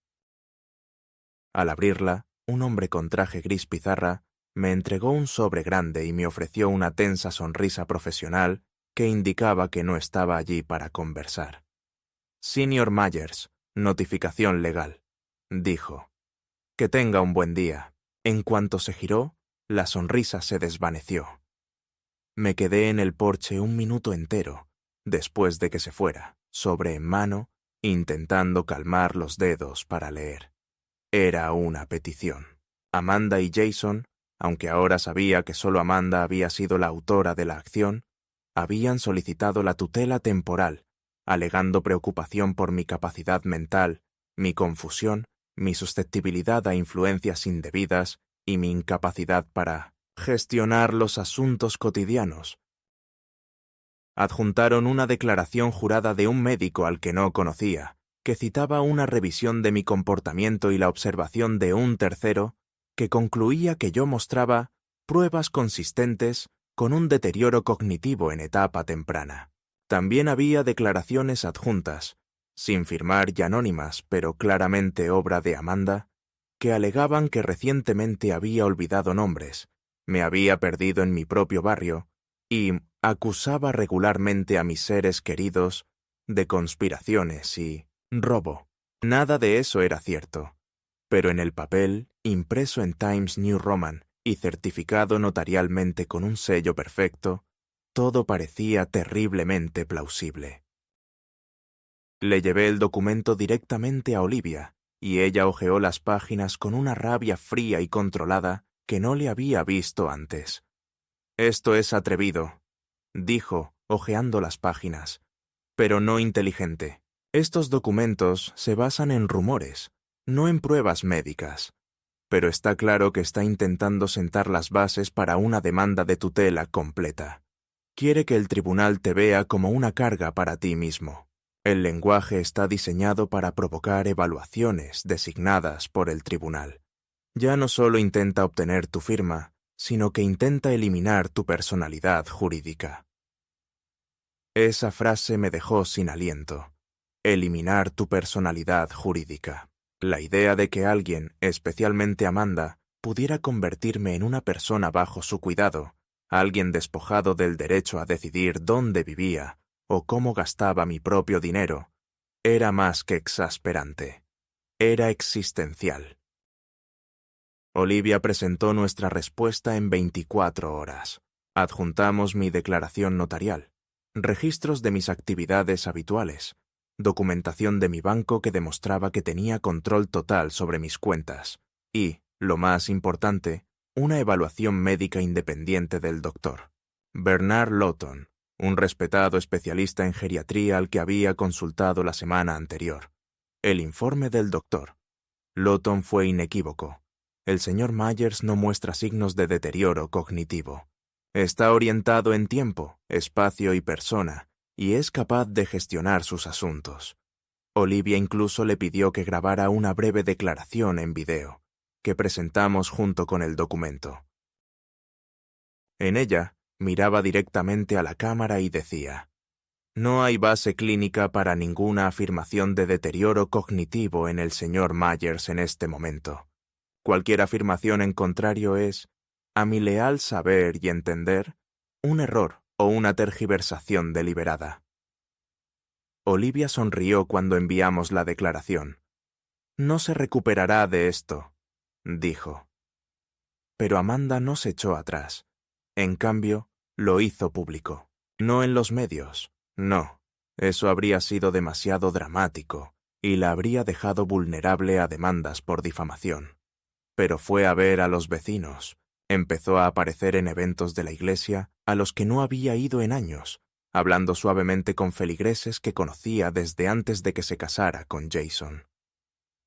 Al abrirla, un hombre con traje gris pizarra me entregó un sobre grande y me ofreció una tensa sonrisa profesional que indicaba que no estaba allí para conversar. Senior Myers, notificación legal, dijo. Que tenga un buen día. En cuanto se giró, la sonrisa se desvaneció. Me quedé en el porche un minuto entero, después de que se fuera, sobre en mano, intentando calmar los dedos para leer. Era una petición. Amanda y Jason, aunque ahora sabía que solo Amanda había sido la autora de la acción, habían solicitado la tutela temporal, alegando preocupación por mi capacidad mental, mi confusión, mi susceptibilidad a influencias indebidas y mi incapacidad para gestionar los asuntos cotidianos. Adjuntaron una declaración jurada de un médico al que no conocía, que citaba una revisión de mi comportamiento y la observación de un tercero que concluía que yo mostraba pruebas consistentes con un deterioro cognitivo en etapa temprana. También había declaraciones adjuntas, sin firmar y anónimas, pero claramente obra de Amanda, que alegaban que recientemente había olvidado nombres, me había perdido en mi propio barrio y acusaba regularmente a mis seres queridos de conspiraciones y robo. Nada de eso era cierto, pero en el papel, impreso en Times New Roman y certificado notarialmente con un sello perfecto, todo parecía terriblemente plausible. Le llevé el documento directamente a Olivia, y ella hojeó las páginas con una rabia fría y controlada que no le había visto antes. «Esto es atrevido», dijo, hojeando las páginas, «pero no inteligente. Estos documentos se basan en rumores, no en pruebas médicas. Pero está claro que está intentando sentar las bases para una demanda de tutela completa. Quiere que el tribunal te vea como una carga para ti mismo. El lenguaje está diseñado para provocar evaluaciones designadas por el tribunal. Ya no solo intenta obtener tu firma, sino que intenta eliminar tu personalidad jurídica». Esa frase me dejó sin aliento. Eliminar tu personalidad jurídica. La idea de que alguien, especialmente Amanda, pudiera convertirme en una persona bajo su cuidado, alguien despojado del derecho a decidir dónde vivía o cómo gastaba mi propio dinero, era más que exasperante. Era existencial. Olivia presentó nuestra respuesta en 24 horas. Adjuntamos mi declaración notarial, registros de mis actividades habituales, documentación de mi banco que demostraba que tenía control total sobre mis cuentas y, lo más importante, una evaluación médica independiente del doctor. Bernard Lawton, un respetado especialista en geriatría al que había consultado la semana anterior. El informe del doctor. Lawton fue inequívoco. El señor Myers no muestra signos de deterioro cognitivo. Está orientado en tiempo, espacio y persona, y es capaz de gestionar sus asuntos. Olivia incluso le pidió que grabara una breve declaración en video, que presentamos junto con el documento. En ella, miraba directamente a la cámara y decía: «No hay base clínica para ninguna afirmación de deterioro cognitivo en el señor Myers en este momento. Cualquier afirmación en contrario es, a mi leal saber y entender, un error o una tergiversación deliberada». Olivia sonrió cuando enviamos la declaración. «No se recuperará de esto», dijo. Pero Amanda no se echó atrás. En cambio, lo hizo público. No en los medios, no. Eso habría sido demasiado dramático y la habría dejado vulnerable a demandas por difamación. Pero fue a ver a los vecinos. Empezó a aparecer en eventos de la iglesia a los que no había ido en años, hablando suavemente con feligreses que conocía desde antes de que se casara con Jason.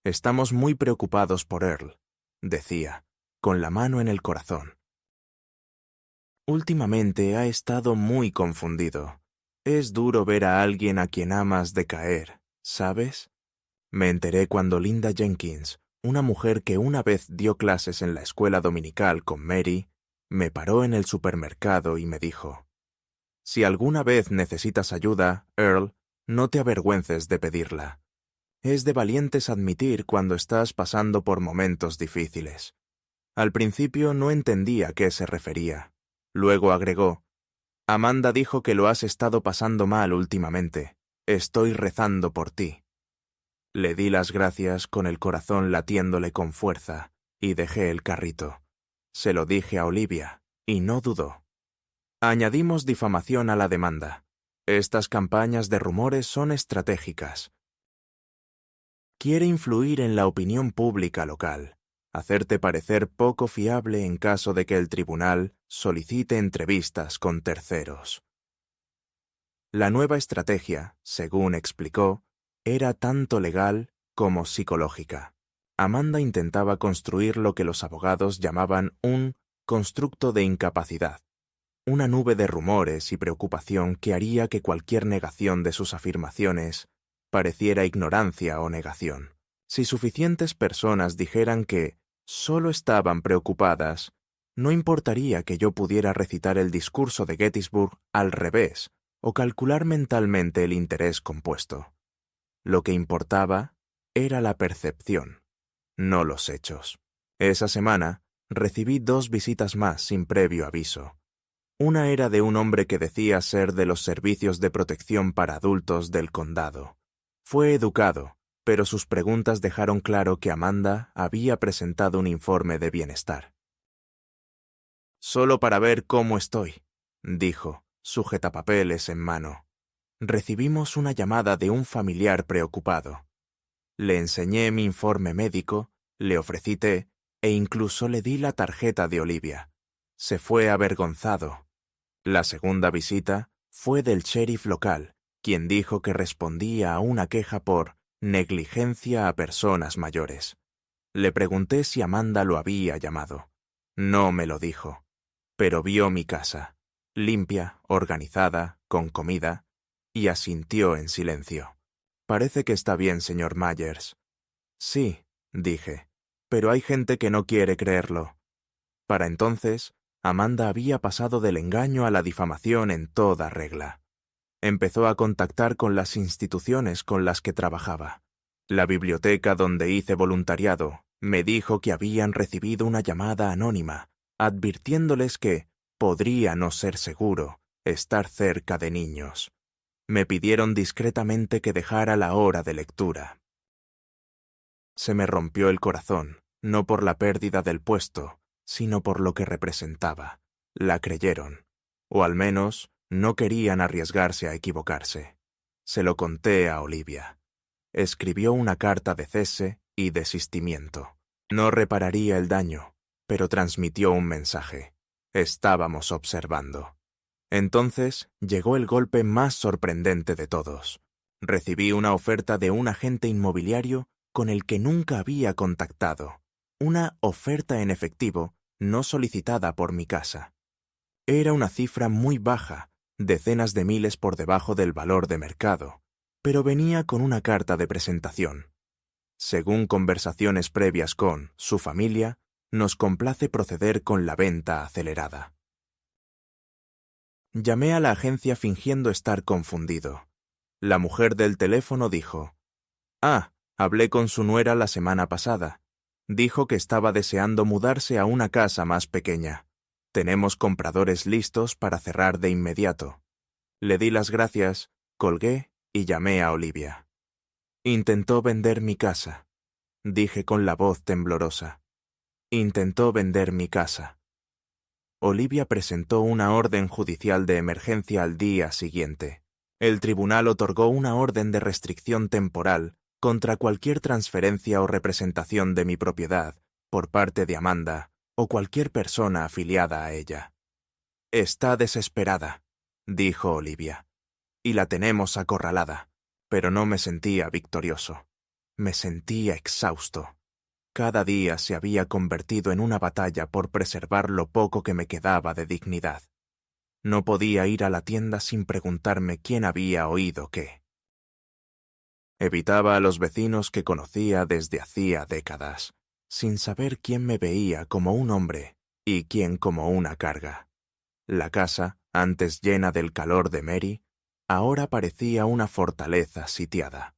«Estamos muy preocupados por Earl», decía, con la mano en el corazón. «Últimamente ha estado muy confundido. Es duro ver a alguien a quien amas decaer, ¿sabes? Me enteré cuando Linda Jenkins, una mujer que una vez dio clases en la escuela dominical con Mary, me paró en el supermercado y me dijo: «Si alguna vez necesitas ayuda, Earl, no te avergüences de pedirla. Es de valientes admitir cuando estás pasando por momentos difíciles». Al principio no entendí a qué se refería. Luego agregó: «Amanda dijo que lo has estado pasando mal últimamente. Estoy rezando por ti». Le di las gracias con el corazón latiéndole con fuerza y dejé el carrito. Se lo dije a Olivia y no dudó. Añadimos difamación a la demanda. Estas campañas de rumores son estratégicas. Quiere influir en la opinión pública local, hacerte parecer poco fiable en caso de que el tribunal solicite entrevistas con terceros. La nueva estrategia, según explicó, era tanto legal como psicológica. Amanda intentaba construir lo que los abogados llamaban un constructo de incapacidad, una nube de rumores y preocupación que haría que cualquier negación de sus afirmaciones pareciera ignorancia o negación. Si suficientes personas dijeran que solo estaban preocupadas, no importaría que yo pudiera recitar el discurso de Gettysburg al revés o calcular mentalmente el interés compuesto. Lo que importaba era la percepción, no los hechos. Esa semana recibí 2 visitas más sin previo aviso. Una era de un hombre que decía ser de los servicios de protección para adultos del condado. Fue educado, pero sus preguntas dejaron claro que Amanda había presentado un informe de bienestar. «Solo para ver cómo estoy», dijo, sujetapapeles en mano. Recibimos una llamada de un familiar preocupado. Le enseñé mi informe médico, le ofrecí té e incluso le di la tarjeta de Olivia. Se fue avergonzado. La segunda visita fue del sheriff local, quien dijo que respondía a una queja por negligencia a personas mayores. Le pregunté si Amanda lo había llamado. No me lo dijo, pero vio mi casa, limpia, organizada, con comida, y asintió en silencio. «Parece que está bien, señor Myers». «Sí», dije, «pero hay gente que no quiere creerlo». Para entonces, Amanda había pasado del engaño a la difamación en toda regla. Empezó a contactar con las instituciones con las que trabajaba. La biblioteca donde hice voluntariado me dijo que habían recibido una llamada anónima, advirtiéndoles que podría no ser seguro estar cerca de niños. Me pidieron discretamente que dejara la hora de lectura. Se me rompió el corazón, no por la pérdida del puesto, sino por lo que representaba. La creyeron, o al menos no querían arriesgarse a equivocarse. Se lo conté a Olivia. Escribió una carta de cese y desistimiento. No repararía el daño, pero transmitió un mensaje. Estábamos observando. Entonces llegó el golpe más sorprendente de todos. Recibí una oferta de un agente inmobiliario con el que nunca había contactado. Una oferta en efectivo no solicitada por mi casa. Era una cifra muy baja, decenas de miles por debajo del valor de mercado, pero venía con una carta de presentación. Según conversaciones previas con su familia, nos complace proceder con la venta acelerada. Llamé a la agencia fingiendo estar confundido. La mujer del teléfono dijo: «Ah, hablé con su nuera la semana pasada. Dijo que estaba deseando mudarse a una casa más pequeña. Tenemos compradores listos para cerrar de inmediato». Le di las gracias, colgué y llamé a Olivia. «Intentó vender mi casa», dije con la voz temblorosa. «Intentó vender mi casa». Olivia presentó una orden judicial de emergencia al día siguiente. El tribunal otorgó una orden de restricción temporal contra cualquier transferencia o representación de mi propiedad por parte de Amanda o cualquier persona afiliada a ella. «Está desesperada», dijo Olivia, «y la tenemos acorralada», pero no me sentía victorioso. Me sentía exhausto. Cada día se había convertido en una batalla por preservar lo poco que me quedaba de dignidad. No podía ir a la tienda sin preguntarme quién había oído qué. Evitaba a los vecinos que conocía desde hacía décadas, sin saber quién me veía como un hombre y quién como una carga. La casa, antes llena del calor de Mary, ahora parecía una fortaleza sitiada.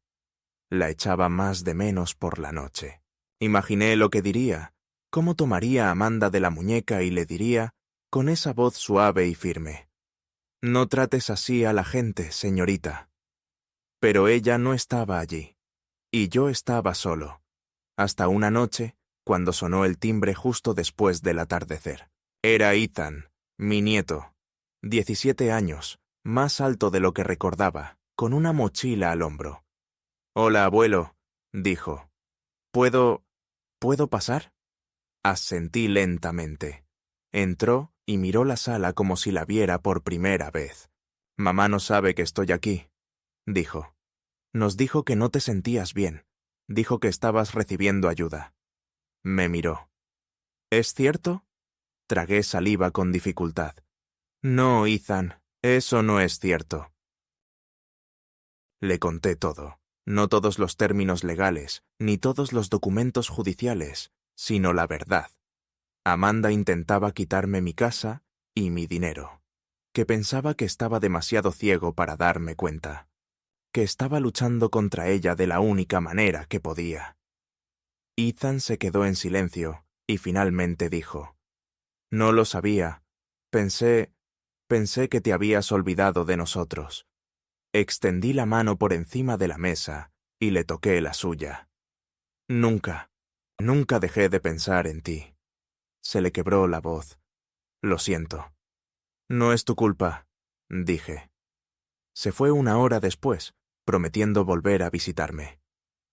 La echaba más de menos por la noche. Imaginé lo que diría, cómo tomaría a Amanda de la muñeca y le diría, con esa voz suave y firme: «No trates así a la gente, señorita». Pero ella no estaba allí, y yo estaba solo, hasta una noche, cuando sonó el timbre justo después del atardecer. Era Ethan, mi nieto, 17 años, más alto de lo que recordaba, con una mochila al hombro. «Hola, abuelo», dijo. ¿Puedo pasar?» Asentí lentamente. Entró y miró la sala como si la viera por primera vez. «Mamá no sabe que estoy aquí», dijo. «Nos dijo que no te sentías bien. Dijo que estabas recibiendo ayuda». Me miró. «¿Es cierto?» Tragué saliva con dificultad. «No, Ethan, eso no es cierto». Le conté todo. No todos los términos legales, ni todos los documentos judiciales, sino la verdad. Amanda intentaba quitarme mi casa y mi dinero, que pensaba que estaba demasiado ciego para darme cuenta, que estaba luchando contra ella de la única manera que podía. Ethan se quedó en silencio y finalmente dijo: «No lo sabía. Pensé que te habías olvidado de nosotros». Extendí la mano por encima de la mesa y le toqué la suya. «Nunca dejé de pensar en ti». Se le quebró la voz. «Lo siento». «No es tu culpa», dije. Se fue una hora después, prometiendo volver a visitarme.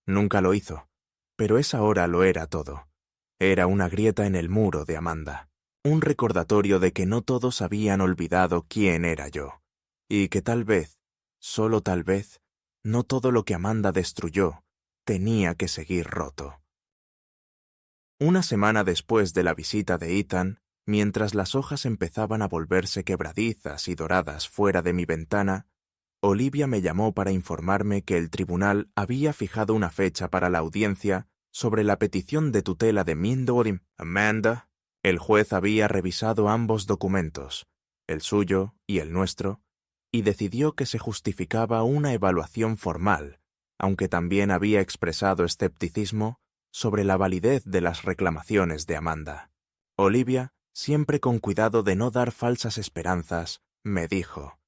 Nunca lo hizo, pero esa hora lo era todo. Era una grieta en el muro de Amanda, un recordatorio de que no todos habían olvidado quién era yo, y que tal vez, solo tal vez, no todo lo que Amanda destruyó tenía que seguir roto. Una semana después de la visita de Ethan, mientras las hojas empezaban a volverse quebradizas y doradas fuera de mi ventana, Olivia me llamó para informarme que el tribunal había fijado una fecha para la audiencia sobre la petición de tutela de Mindor y Amanda. El juez había revisado ambos documentos, el suyo y el nuestro, y decidió que se justificaba una evaluación formal, aunque también había expresado escepticismo sobre la validez de las reclamaciones de Amanda. Olivia, siempre con cuidado de no dar falsas esperanzas, me dijo: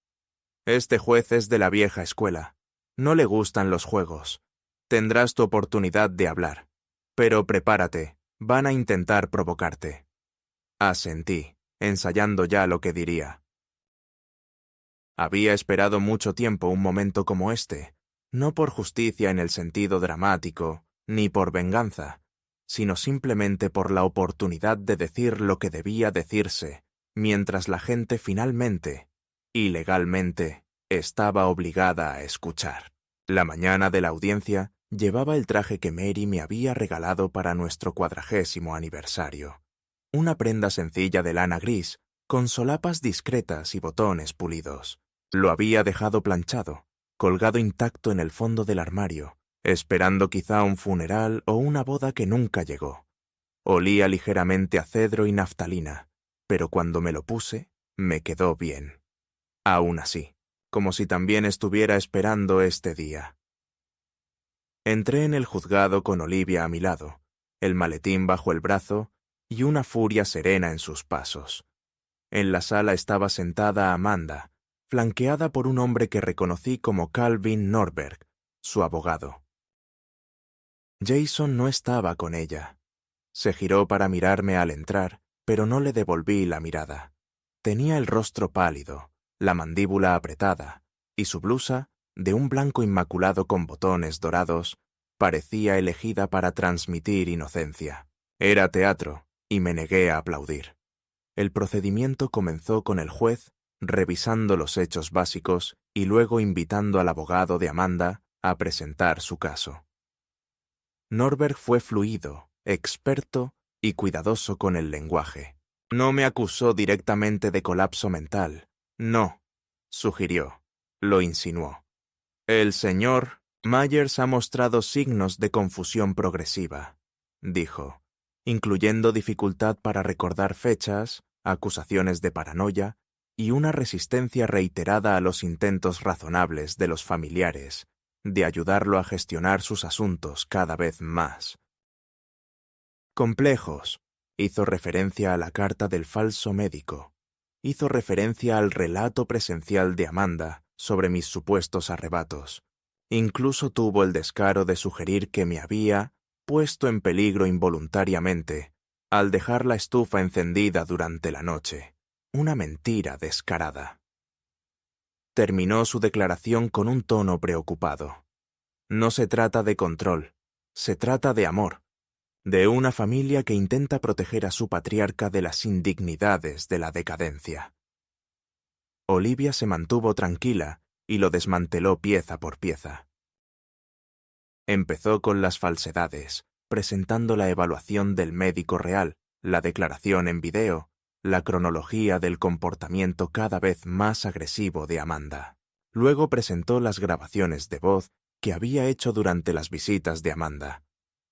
«Este juez es de la vieja escuela. No le gustan los juegos. Tendrás tu oportunidad de hablar. Pero prepárate, van a intentar provocarte». Asentí, ensayando ya lo que diría. Había esperado mucho tiempo un momento como este, no por justicia en el sentido dramático, ni por venganza, sino simplemente por la oportunidad de decir lo que debía decirse, mientras la gente finalmente, y legalmente, estaba obligada a escuchar. La mañana de la audiencia llevaba el traje que Mary me había regalado para nuestro 40º aniversario. Una prenda sencilla de lana gris, con solapas discretas y botones pulidos. Lo había dejado planchado, colgado intacto en el fondo del armario, esperando quizá un funeral o una boda que nunca llegó. Olía ligeramente a cedro y naftalina, pero cuando me lo puse, me quedó bien. aún así, como si también estuviera esperando este día. Entré en el juzgado con Olivia a mi lado, el maletín bajo el brazo y una furia serena en sus pasos. En la sala estaba sentada Amanda, flanqueada por un hombre que reconocí como Calvin Norberg, su abogado. Jason no estaba con ella. Se giró para mirarme al entrar, pero no le devolví la mirada. Tenía el rostro pálido, la mandíbula apretada, y su blusa, de un blanco inmaculado con botones dorados, parecía elegida para transmitir inocencia. Era teatro, y me negué a aplaudir. El procedimiento comenzó con el juez revisando los hechos básicos y luego invitando al abogado de Amanda a presentar su caso. Norberg fue fluido, experto y cuidadoso con el lenguaje. No me acusó directamente de colapso mental. No, sugirió, lo insinuó. El señor Myers ha mostrado signos de confusión progresiva, dijo, incluyendo dificultad para recordar fechas, acusaciones de paranoia y una resistencia reiterada a los intentos razonables de los familiares de ayudarlo a gestionar sus asuntos cada vez más complejos. Hizo referencia a la carta del falso médico. Hizo referencia al relato presencial de Amanda sobre mis supuestos arrebatos. Incluso tuvo el descaro de sugerir que me había puesto en peligro involuntariamente al dejar la estufa encendida durante la noche. Una mentira descarada. Terminó su declaración con un tono preocupado. No se trata de control, se trata de amor, de una familia que intenta proteger a su patriarca de las indignidades de la decadencia. Olivia se mantuvo tranquila y lo desmanteló pieza por pieza. Empezó con las falsedades, presentando la evaluación del médico real, la declaración en video, la cronología del comportamiento cada vez más agresivo de Amanda. Luego presentó las grabaciones de voz que había hecho durante las visitas de Amanda.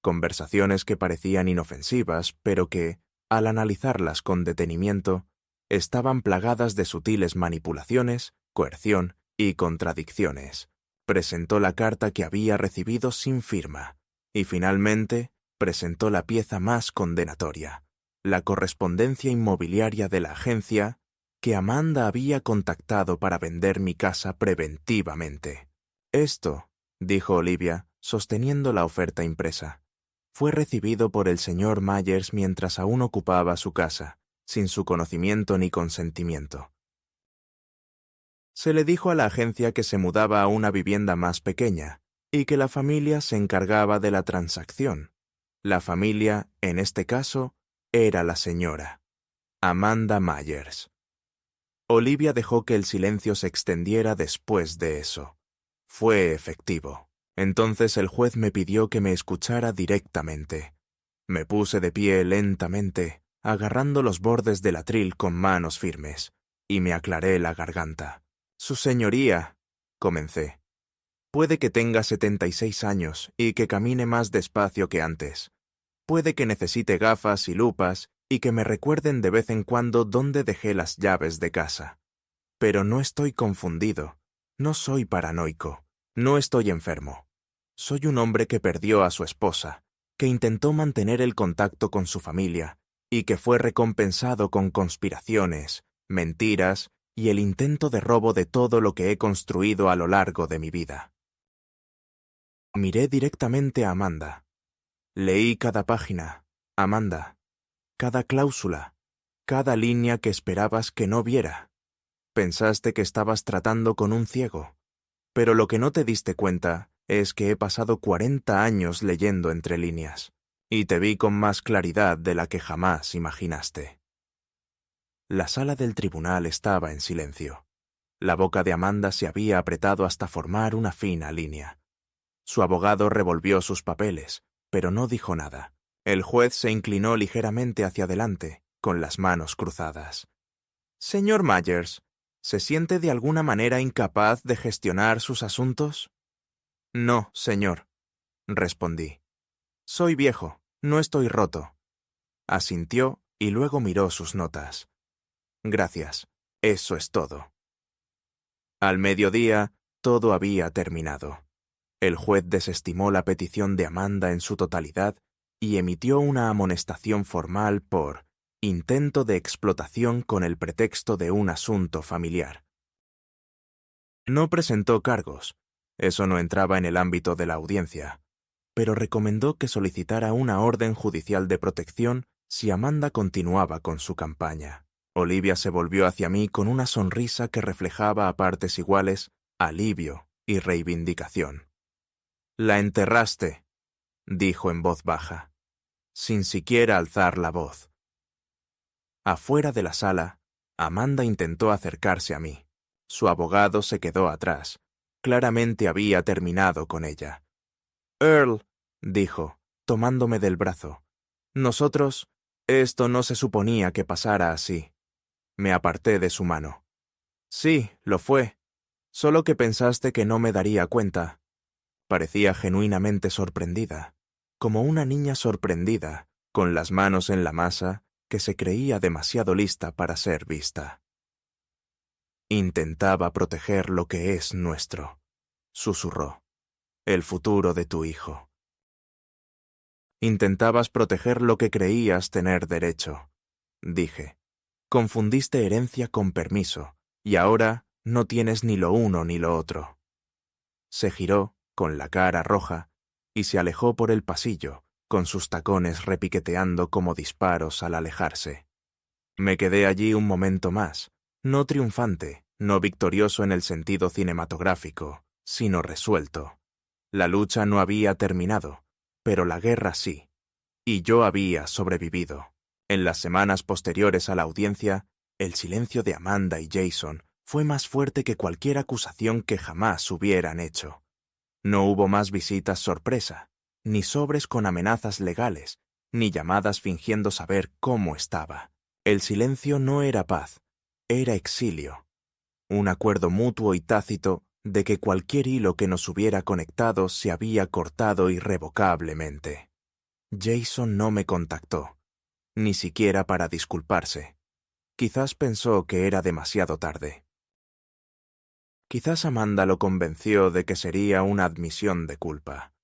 Conversaciones que parecían inofensivas, pero que, al analizarlas con detenimiento, estaban plagadas de sutiles manipulaciones, coerción y contradicciones. Presentó la carta que había recibido sin firma, y finalmente presentó la pieza más condenatoria, la correspondencia inmobiliaria de la agencia que Amanda había contactado para vender mi casa preventivamente. Esto, dijo Olivia, sosteniendo la oferta impresa, fue recibido por el señor Myers mientras aún ocupaba su casa, sin su conocimiento ni consentimiento. Se le dijo a la agencia que se mudaba a una vivienda más pequeña y que la familia se encargaba de la transacción. La familia, en este caso, era la señora Amanda Myers. Olivia dejó que el silencio se extendiera después de eso. Fue efectivo. Entonces el juez me pidió que me escuchara directamente. Me puse de pie lentamente, agarrando los bordes del atril con manos firmes, y me aclaré la garganta. Su señoría, comencé. Puede que tenga 76 años y que camine más despacio que antes. Puede que necesite gafas y lupas y que me recuerden de vez en cuando dónde dejé las llaves de casa. Pero no estoy confundido, no soy paranoico, no estoy enfermo. Soy un hombre que perdió a su esposa, que intentó mantener el contacto con su familia y que fue recompensado con conspiraciones, mentiras y el intento de robo de todo lo que he construido a lo largo de mi vida. Miré directamente a Amanda. Leí cada página, Amanda, cada cláusula, cada línea que esperabas que no viera. Pensaste que estabas tratando con un ciego, pero lo que no te diste cuenta es que he pasado 40 años leyendo entre líneas, y te vi con más claridad de la que jamás imaginaste. La sala del tribunal estaba en silencio. La boca de Amanda se había apretado hasta formar una fina línea. Su abogado revolvió sus papeles, pero no dijo nada. El juez se inclinó ligeramente hacia adelante, con las manos cruzadas. «Señor Myers, ¿se siente de alguna manera incapaz de gestionar sus asuntos?» «No, señor», respondí. «Soy viejo, no estoy roto». Asintió y luego miró sus notas. «Gracias, eso es todo». Al mediodía, todo había terminado. El juez desestimó la petición de Amanda en su totalidad y emitió una amonestación formal por intento de explotación con el pretexto de un asunto familiar. No presentó cargos, eso no entraba en el ámbito de la audiencia, pero recomendó que solicitara una orden judicial de protección si Amanda continuaba con su campaña. Olivia se volvió hacia mí con una sonrisa que reflejaba a partes iguales alivio y reivindicación. «La enterraste», dijo en voz baja, sin siquiera alzar la voz. Afuera de la sala, Amanda intentó acercarse a mí. Su abogado se quedó atrás. Claramente había terminado con ella. «Earl», dijo, tomándome del brazo, «nosotros, esto no se suponía que pasara así». Me aparté de su mano. «Sí, lo fue. Solo que pensaste que no me daría cuenta». Parecía genuinamente sorprendida, como una niña sorprendida, con las manos en la masa, que se creía demasiado lista para ser vista. «Intentaba proteger lo que es nuestro», susurró, «el futuro de tu hijo». «Intentabas proteger lo que creías tener derecho», dije. «Confundiste herencia con permiso, y ahora no tienes ni lo uno ni lo otro». Se giró, con la cara roja, y se alejó por el pasillo, con sus tacones repiqueteando como disparos al alejarse. Me quedé allí un momento más, no triunfante, no victorioso en el sentido cinematográfico, sino resuelto. La lucha no había terminado, pero la guerra sí, y yo había sobrevivido. En las semanas posteriores a la audiencia, el silencio de Amanda y Jason fue más fuerte que cualquier acusación que jamás hubieran hecho. No hubo más visitas sorpresa, ni sobres con amenazas legales, ni llamadas fingiendo saber cómo estaba. El silencio no era paz, era exilio. Un acuerdo mutuo y tácito de que cualquier hilo que nos hubiera conectado se había cortado irrevocablemente. Jason no me contactó, ni siquiera para disculparse. Quizás pensó que era demasiado tarde. Quizás Amanda lo convenció de que sería una admisión de culpa.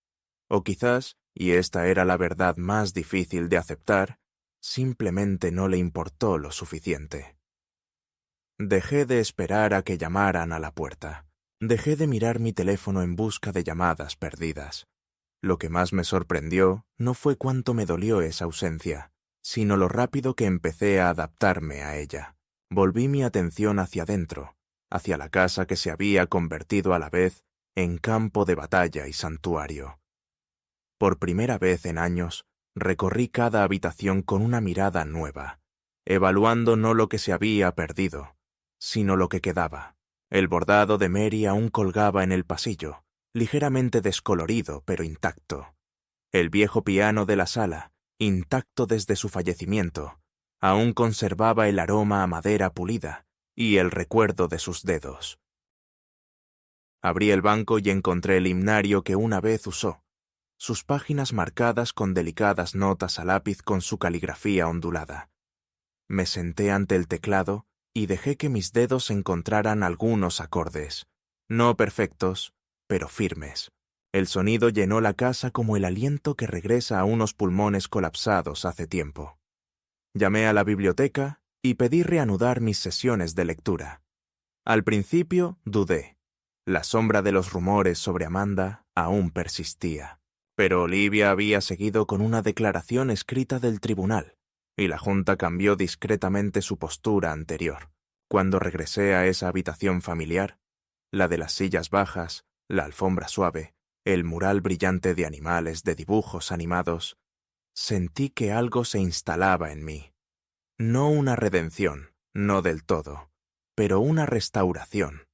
O quizás, y esta era la verdad más difícil de aceptar, simplemente no le importó lo suficiente. Dejé de esperar a que llamaran a la puerta. Dejé de mirar mi teléfono en busca de llamadas perdidas. Lo que más me sorprendió no fue cuánto me dolió esa ausencia, sino lo rápido que empecé a adaptarme a ella. Volví mi atención hacia adentro, hacia la casa que se había convertido a la vez en campo de batalla y santuario. Por primera vez en años, recorrí cada habitación con una mirada nueva, evaluando no lo que se había perdido, sino lo que quedaba. El bordado de Mary aún colgaba en el pasillo, ligeramente descolorido pero intacto. El viejo piano de la sala, intacto desde su fallecimiento, aún conservaba el aroma a madera pulida y el recuerdo de sus dedos. Abrí el banco y encontré el himnario que una vez usó, sus páginas marcadas con delicadas notas a lápiz con su caligrafía ondulada. Me senté ante el teclado y dejé que mis dedos encontraran algunos acordes, no perfectos, pero firmes. El sonido llenó la casa como el aliento que regresa a unos pulmones colapsados hace tiempo. Llamé a la biblioteca y pedí reanudar mis sesiones de lectura. Al principio dudé. La sombra de los rumores sobre Amanda aún persistía. Pero Olivia había seguido con una declaración escrita del tribunal, y la junta cambió discretamente su postura anterior. Cuando regresé a esa habitación familiar, la de las sillas bajas, la alfombra suave, el mural brillante de animales, de dibujos animados, sentí que algo se instalaba en mí. No una redención, no del todo, pero una restauración.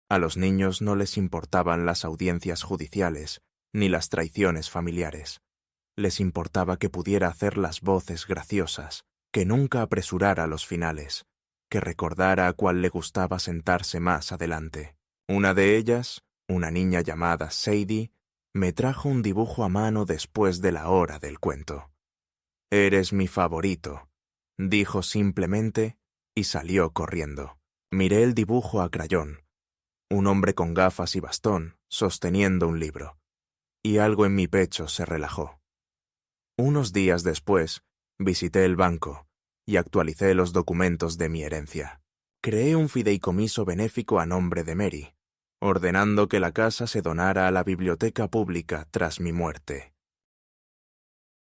A los niños no les importaban las audiencias judiciales, ni las traiciones familiares. Les importaba que pudiera hacer las voces graciosas, que nunca apresurara los finales, que recordara a cuál le gustaba sentarse más adelante. Una de ellas, una niña llamada Sadie, me trajo un dibujo a mano después de la hora del cuento. «Eres mi favorito», dijo simplemente y salió corriendo. Miré el dibujo a crayón, un hombre con gafas y bastón, sosteniendo un libro, y algo en mi pecho se relajó. Unos días después, visité el banco y actualicé los documentos de mi herencia. Creé un fideicomiso benéfico a nombre de Mary, ordenando que la casa se donara a la biblioteca pública tras mi muerte.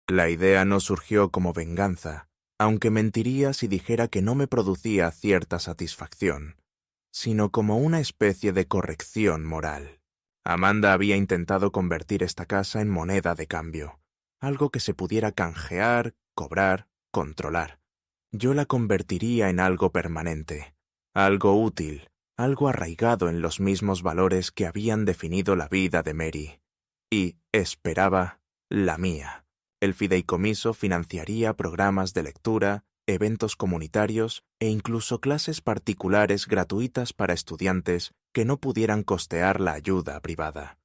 La idea no surgió como venganza, aunque mentiría si dijera que no me producía cierta satisfacción, sino como una especie de corrección moral. Amanda había intentado convertir esta casa en moneda de cambio, algo que se pudiera canjear, cobrar, controlar. Yo la convertiría en algo permanente, algo útil, algo arraigado en los mismos valores que habían definido la vida de Mary. Y, esperaba, la mía. El fideicomiso financiaría programas de lectura, eventos comunitarios e incluso clases particulares gratuitas para estudiantes que no pudieran costear la ayuda privada.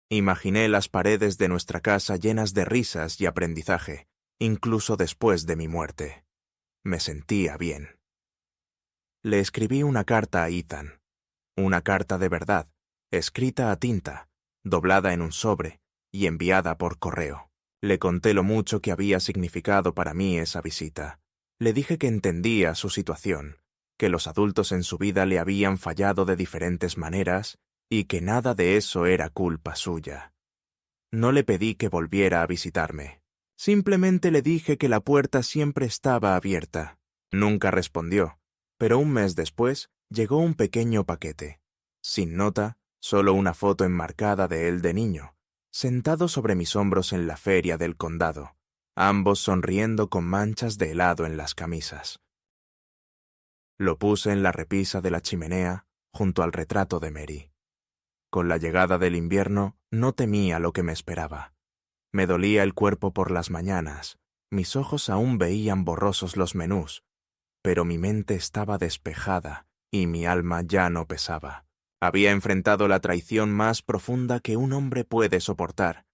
Imaginé las paredes de nuestra casa llenas de risas y aprendizaje, incluso después de mi muerte. Me sentía bien. Le escribí una carta a Ethan, una carta de verdad, escrita a tinta, doblada en un sobre y enviada por correo. Le conté lo mucho que había significado para mí esa visita. Le dije que entendía su situación, que los adultos en su vida le habían fallado de diferentes maneras y que nada de eso era culpa suya. No le pedí que volviera a visitarme. Simplemente le dije que la puerta siempre estaba abierta. Nunca respondió, pero un mes después llegó un pequeño paquete. Sin nota, solo una foto enmarcada de él de niño, sentado sobre mis hombros en la feria del condado, ambos sonriendo con manchas de helado en las camisas. Lo puse en la repisa de la chimenea, junto al retrato de Mary. Con la llegada del invierno, no temía lo que me esperaba. Me dolía el cuerpo por las mañanas, mis ojos aún veían borrosos los menús, pero mi mente estaba despejada y mi alma ya no pesaba. Había enfrentado la traición más profunda que un hombre puede soportar,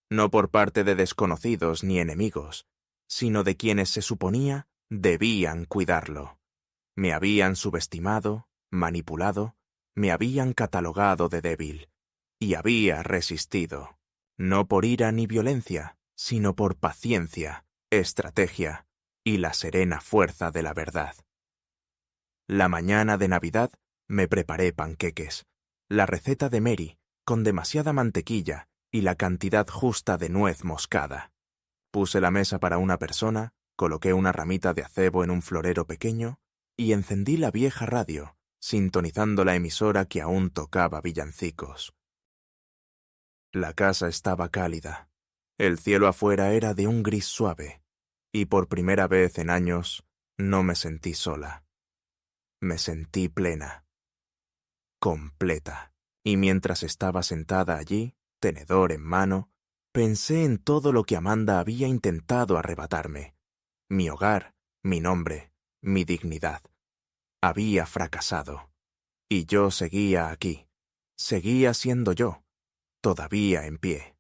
no por parte de desconocidos ni enemigos, sino de quienes se suponía debían cuidarlo. Me habían subestimado, manipulado, me habían catalogado de débil, y había resistido, no por ira ni violencia, sino por paciencia, estrategia y la serena fuerza de la verdad. La mañana de Navidad me preparé panqueques, la receta de Mary, con demasiada mantequilla y la cantidad justa de nuez moscada. Puse la mesa para una persona, coloqué una ramita de acebo en un florero pequeño y encendí la vieja radio, sintonizando la emisora que aún tocaba villancicos. La casa estaba cálida. El cielo afuera era de un gris suave, y por primera vez en años no me sentí sola. Me sentí plena, completa. Y mientras estaba sentada allí, tenedor en mano, pensé en todo lo que Amanda había intentado arrebatarme. Mi hogar, mi nombre, mi dignidad. Había fracasado. Y yo seguía aquí. Seguía siendo yo, todavía en pie.